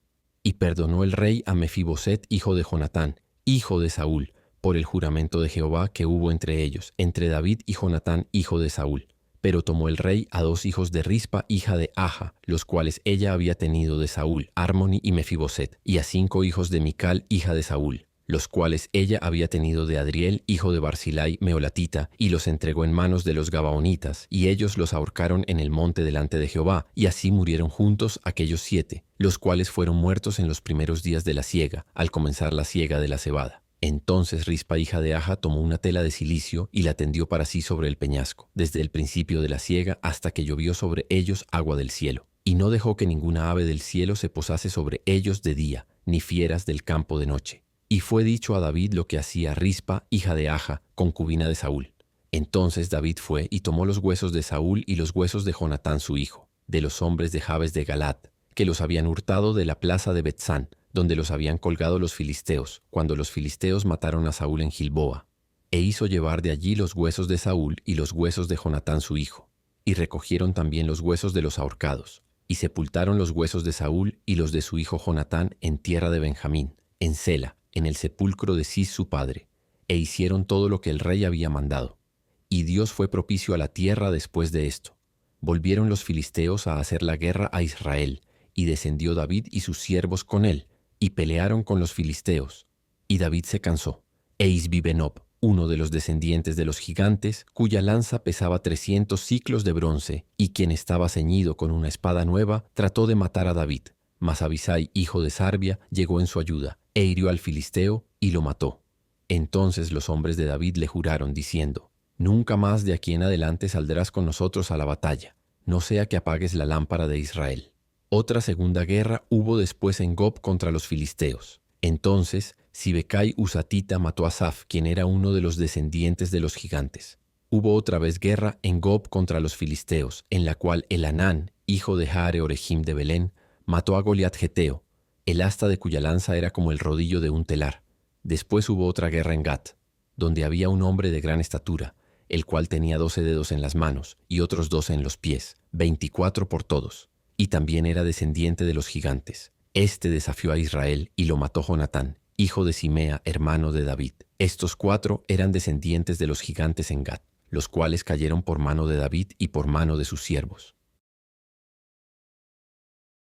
Y perdonó el rey a Mefiboset, hijo de Jonatán, hijo de Saúl, por el juramento de Jehová que hubo entre ellos, entre David y Jonatán, hijo de Saúl. Pero tomó el rey a 2 hijos de Rispa, hija de Aja, los cuales ella había tenido de Saúl, Armoni y Mefiboset, y a 5 hijos de Mical, hija de Saúl, los cuales ella había tenido de Adriel, hijo de Barzilai, meolatita, y los entregó en manos de los gabaonitas, y ellos los ahorcaron en el monte delante de Jehová, y así murieron juntos aquellos 7, los cuales fueron muertos en los primeros días de la siega, al comenzar la siega de la cebada. Entonces Rispa, hija de Aja, tomó una tela de cilicio y la tendió para sí sobre el peñasco, desde el principio de la siega hasta que llovió sobre ellos agua del cielo. Y no dejó que ninguna ave del cielo se posase sobre ellos de día, ni fieras del campo de noche. Y fue dicho a David lo que hacía Rispa, hija de Aja, concubina de Saúl. Entonces David fue y tomó los huesos de Saúl y los huesos de Jonatán su hijo, de los hombres de Jabes de Galat, que los habían hurtado de la plaza de Betsán, donde los habían colgado los filisteos, cuando los filisteos mataron a Saúl en Gilboa, e hizo llevar de allí los huesos de Saúl y los huesos de Jonatán su hijo, y recogieron también los huesos de los ahorcados, y sepultaron los huesos de Saúl y los de su hijo Jonatán en tierra de Benjamín, en Sela, en el sepulcro de Cis su padre, e hicieron todo lo que el rey había mandado. Y Dios fue propicio a la tierra después de esto. Volvieron los filisteos a hacer la guerra a Israel, y descendió David y sus siervos con él, y pelearon con los filisteos. Y David se cansó. E Isbi-Benob, uno de los descendientes de los gigantes, cuya lanza pesaba 300 siclos de bronce, y quien estaba ceñido con una espada nueva, trató de matar a David. Mas Abisai, hijo de Sarbia, llegó en su ayuda, e hirió al filisteo, y lo mató. Entonces los hombres de David le juraron, diciendo: Nunca más de aquí en adelante saldrás con nosotros a la batalla, no sea que apagues la lámpara de Israel. Otra segunda guerra hubo después en Gob contra los filisteos. Entonces Sibecai Husatita mató a Saf, quien era uno de los descendientes de los gigantes. Hubo otra vez guerra en Gob contra los filisteos, en la cual Elanán, hijo de Jaare Orejim de Belén, mató a Goliat Geteo, el asta de cuya lanza era como el rodillo de un telar. Después hubo otra guerra en Gat, donde había un hombre de gran estatura, el cual tenía 12 dedos en las manos y otros 12 en los pies, 24 por todos. Y también era descendiente de los gigantes. Este desafió a Israel y lo mató Jonatán, hijo de Simea, hermano de David. Estos 4 eran descendientes de los gigantes en Gat, los cuales cayeron por mano de David y por mano de sus siervos.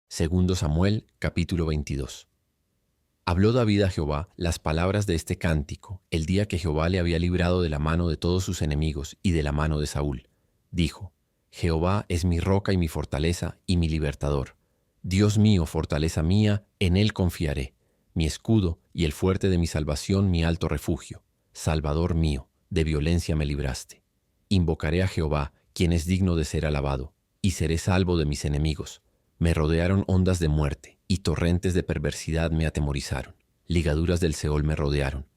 Segundo Samuel, capítulo 22. Habló David a Jehová las palabras de este cántico, el día que Jehová le había librado de la mano de todos sus enemigos y de la mano de Saúl. Dijo: Jehová es mi roca y mi fortaleza y mi libertador. Dios mío, fortaleza mía, en él confiaré. Mi escudo y el fuerte de mi salvación, mi alto refugio. Salvador mío, de violencia me libraste. Invocaré a Jehová, quien es digno de ser alabado, y seré salvo de mis enemigos. Me rodearon ondas de muerte, y torrentes de perversidad me atemorizaron. Ligaduras del Seol me rodearon.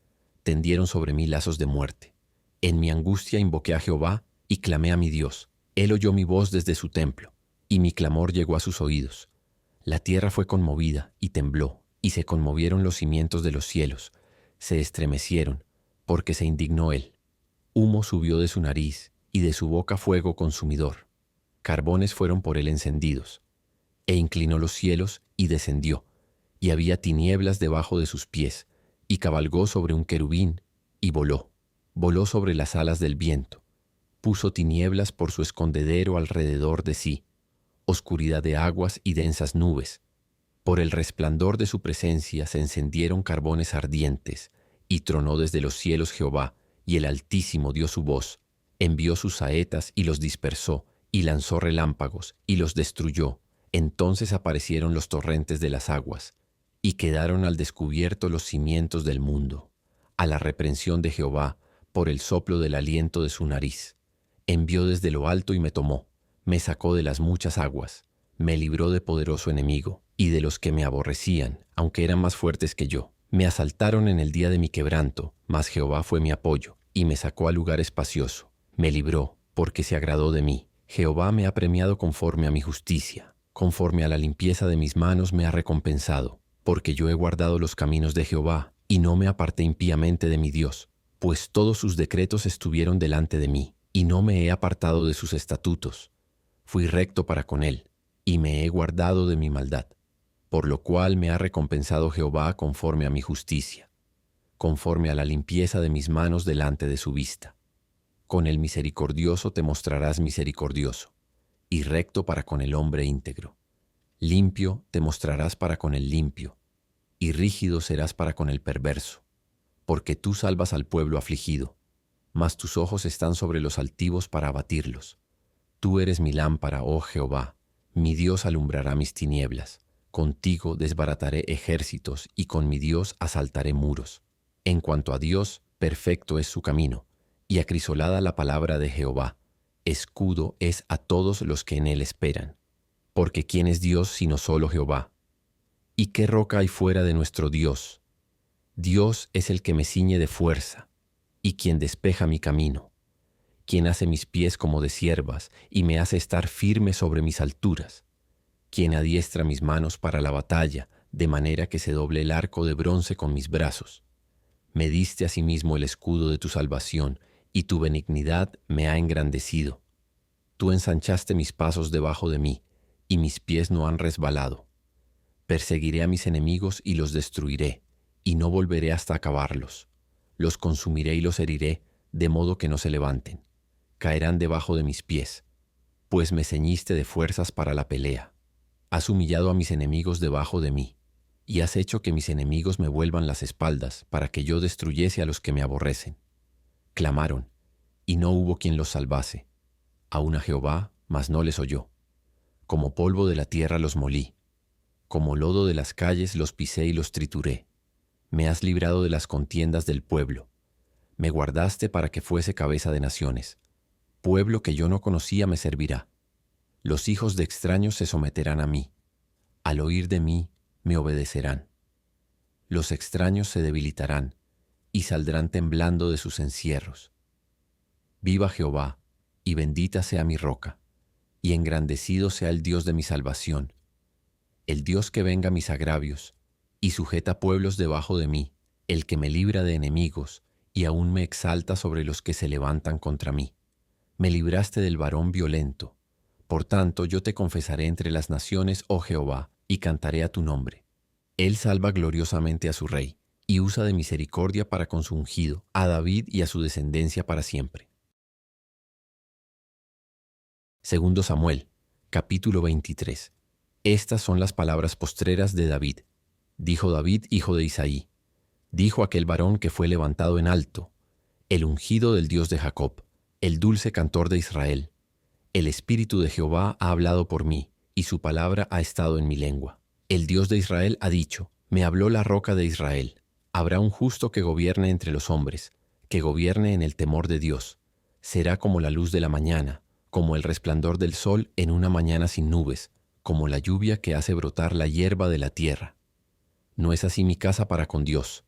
Tendieron sobre mí lazos de muerte. En mi angustia invoqué a Jehová, y clamé a mi Dios. Él oyó mi voz desde su templo, y mi clamor llegó a sus oídos. La tierra fue conmovida, y tembló, y se conmovieron los cimientos de los cielos. Se estremecieron, porque se indignó él. Humo subió de su nariz, y de su boca fuego consumidor. Carbones fueron por él encendidos. E inclinó los cielos, y descendió, y había tinieblas debajo de sus pies, y cabalgó sobre un querubín, y voló. Voló sobre las alas del viento. Puso tinieblas por su escondedero alrededor de sí, oscuridad de aguas y densas nubes. Por el resplandor de su presencia se encendieron carbones ardientes, y tronó desde los cielos Jehová, y el Altísimo dio su voz, envió sus saetas y los dispersó, y lanzó relámpagos, y los destruyó. Entonces aparecieron los torrentes de las aguas, y quedaron al descubierto los cimientos del mundo, a la reprensión de Jehová, por el soplo del aliento de su nariz. Envió desde lo alto y me tomó, me sacó de las muchas aguas, me libró de poderoso enemigo, y de los que me aborrecían, aunque eran más fuertes que yo. Me asaltaron en el día de mi quebranto, mas Jehová fue mi apoyo, y me sacó a lugar espacioso. Me libró, porque se agradó de mí. Jehová me ha premiado conforme a mi justicia, conforme a la limpieza de mis manos me ha recompensado, porque yo he guardado los caminos de Jehová, y no me aparté impíamente de mi Dios, pues todos sus decretos estuvieron delante de mí, y no me he apartado de sus estatutos. Fui recto para con él, y me he guardado de mi maldad. por lo cual me ha recompensado Jehová conforme a mi justicia, conforme a la limpieza de mis manos delante de su vista. Con el misericordioso te mostrarás misericordioso, y recto para con el hombre íntegro. Limpio te mostrarás para con el limpio, y rígido serás para con el perverso, porque tú salvas al pueblo afligido, mas tus ojos están sobre los altivos para abatirlos. Tú eres mi lámpara, oh Jehová, mi Dios alumbrará mis tinieblas. Contigo desbarataré ejércitos y con mi Dios asaltaré muros. En cuanto a Dios, perfecto es su camino, y acrisolada la palabra de Jehová. Escudo es a todos los que en él esperan. Porque ¿quién es Dios sino solo Jehová? ¿Y qué roca hay fuera de nuestro Dios? Dios es el que me ciñe de fuerza, y quien despeja mi camino, quien hace mis pies como de ciervas y me hace estar firme sobre mis alturas, quien adiestra mis manos para la batalla, de manera que se doble el arco de bronce con mis brazos. Me diste asimismo el escudo de tu salvación, y tu benignidad me ha engrandecido. Tú ensanchaste mis pasos debajo de mí, y mis pies no han resbalado. Perseguiré a mis enemigos y los destruiré, y no volveré hasta acabarlos. Los consumiré y los heriré, de modo que no se levanten. Caerán debajo de mis pies, pues me ceñiste de fuerzas para la pelea. Has humillado a mis enemigos debajo de mí, y has hecho que mis enemigos me vuelvan las espaldas, para que yo destruyese a los que me aborrecen. Clamaron, y no hubo quien los salvase. Aun a Jehová, mas no les oyó. Como polvo de la tierra los molí, como lodo de las calles los pisé y los trituré. Me has librado de las contiendas del pueblo. Me guardaste para que fuese cabeza de naciones. Pueblo que yo no conocía me servirá. Los hijos de extraños se someterán a mí. Al oír de mí, me obedecerán. Los extraños se debilitarán y saldrán temblando de sus encierros. Viva Jehová, y bendita sea mi roca, y engrandecido sea el Dios de mi salvación, el Dios que venga mis agravios, y sujeta pueblos debajo de mí, el que me libra de enemigos, y aún me exalta sobre los que se levantan contra mí. Me libraste del varón violento. Por tanto, yo te confesaré entre las naciones, oh Jehová, y cantaré a tu nombre. Él salva gloriosamente a su rey, y usa de misericordia para con su ungido, a David y a su descendencia para siempre. Segundo Samuel, capítulo 23. Estas son las palabras postreras de David. Dijo David, hijo de Isaí. Dijo aquel varón que fue levantado en alto, el ungido del Dios de Jacob, el dulce cantor de Israel. El Espíritu de Jehová ha hablado por mí, y su palabra ha estado en mi lengua. El Dios de Israel ha dicho, me habló la roca de Israel. Habrá un justo que gobierne entre los hombres, que gobierne en el temor de Dios. Será como la luz de la mañana, como el resplandor del sol en una mañana sin nubes, como la lluvia que hace brotar la hierba de la tierra. No es así mi casa para con Dios.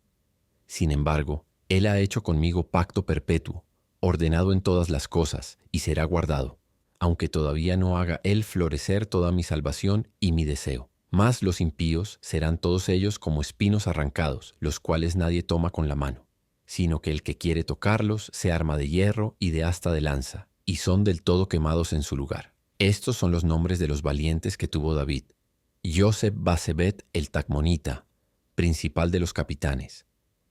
Sin embargo, Él ha hecho conmigo pacto perpetuo, ordenado en todas las cosas, y será guardado, aunque todavía no haga Él florecer toda mi salvación y mi deseo. Mas los impíos serán todos ellos como espinos arrancados, los cuales nadie toma con la mano, sino que el que quiere tocarlos se arma de hierro y de asta de lanza, y son del todo quemados en su lugar. Estos son los nombres de los valientes que tuvo David. Joseb Basebet el Tacmonita, principal de los capitanes.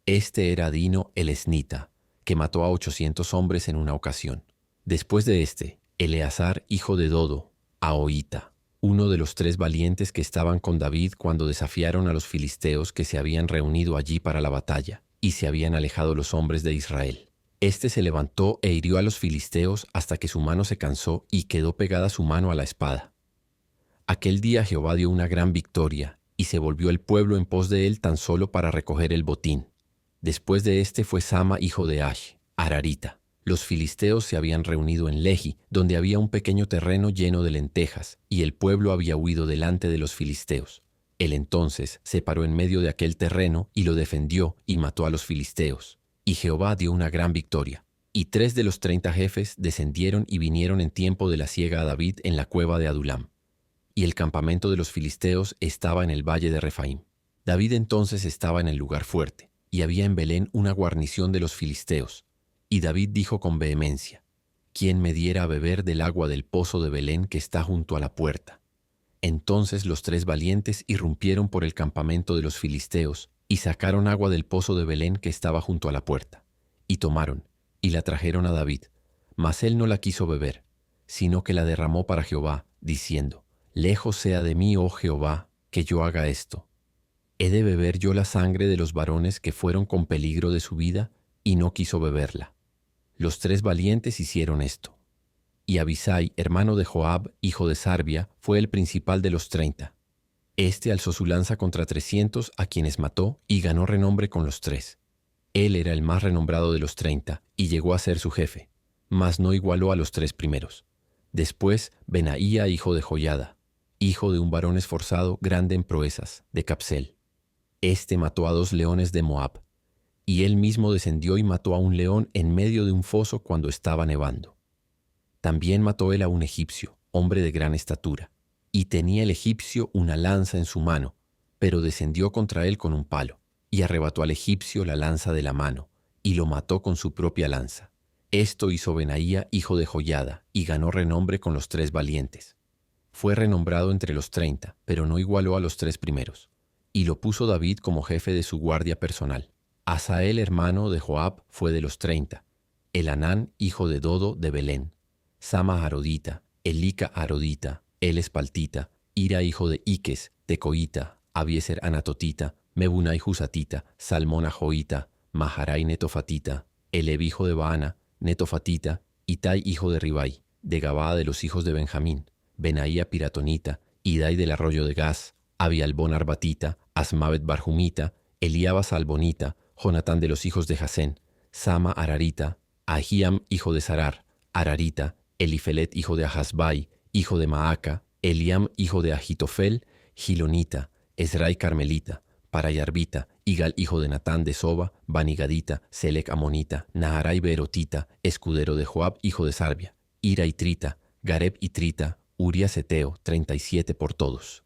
Este era Adino el Esnita, que mató a 800 hombres en una ocasión. Después de este, Eleazar, hijo de Dodo, Ahoita, uno de los 3 valientes que estaban con David cuando desafiaron a los filisteos que se habían reunido allí para la batalla, y se habían alejado los hombres de Israel. Este se levantó e hirió a los filisteos hasta que su mano se cansó y quedó pegada su mano a la espada. Aquel día Jehová dio una gran victoria, y se volvió el pueblo en pos de él tan solo para recoger el botín. Después de este fue Sama, hijo de Ash, Ararita. Los filisteos se habían reunido en Lehi, donde había un pequeño terreno lleno de lentejas, y el pueblo había huido delante de los filisteos. Él entonces se paró en medio de aquel terreno y lo defendió y mató a los filisteos. Y Jehová dio una gran victoria. Y 3 de los 30 jefes descendieron y vinieron en tiempo de la siega a David en la cueva de Adulam. Y el campamento de los filisteos estaba en el valle de Refaim. David entonces estaba en el lugar fuerte, y había en Belén una guarnición de los filisteos. Y David dijo con vehemencia, ¿quién me diera a beber del agua del pozo de Belén que está junto a la puerta? Entonces los 3 valientes irrumpieron por el campamento de los filisteos y sacaron agua del pozo de Belén que estaba junto a la puerta, y tomaron, y la trajeron a David. Mas él no la quiso beber, sino que la derramó para Jehová, diciendo: Lejos sea de mí, oh Jehová, que yo haga esto. ¿He de beber yo la sangre de los varones que fueron con peligro de su vida? Y no quiso beberla. Los 3 valientes hicieron esto. Y Abisai, hermano de Joab, hijo de Sarbia, fue el principal de los 30. Este alzó su lanza contra 300, a quienes mató, y ganó renombre con los 3. Él era el más renombrado de los 30, y llegó a ser su jefe, mas no igualó a los 3 primeros. Después, Benaía, hijo de Joiada, hijo de un varón esforzado, grande en proezas, de Capsel. Este mató a 2 leones de Moab, y él mismo descendió y mató a un león en medio de un foso cuando estaba nevando. También mató él a un egipcio, hombre de gran estatura, y tenía el egipcio una lanza en su mano, pero descendió contra él con un palo, y arrebató al egipcio la lanza de la mano, y lo mató con su propia lanza. Esto hizo Benaía, hijo de Joiada, y ganó renombre con los 3 valientes. Fue renombrado entre los 30, pero no igualó a los 3 primeros, y lo puso David como jefe de su guardia personal. Asael, hermano de Joab, fue de los 30, Elanán, hijo de Dodo, de Belén, Sama arodita, Elica arodita, El espaltita, Ira, hijo de Iques, Tecoita, Abieser anatotita, Mebunai jusatita, Salmón joita, Maharai netofatita, Eleb, hijo de Baana, netofatita, Itai, hijo de Ribai, de Gabaa de los hijos de Benjamín, Benaía piratonita, Idai del arroyo de Gaz, Abialbón arbatita, Asmavet barjumita, Eliaba salbonita, Jonatán de los hijos de Jasén, Sama ararita, Ahiam, hijo de Sarar, ararita, Elifelet, hijo de Ahasbai, hijo de Maaca, Eliam, hijo de Agitofel, Gilonita, Esrai carmelita, Parayarbita, Igal, hijo de Natán de Soba, Banigadita, Selec amonita, Naharai berotita, escudero de Joab, hijo de Sarbia, Ira y Trita, Gareb y Trita, Urias eteo, 37 por todos.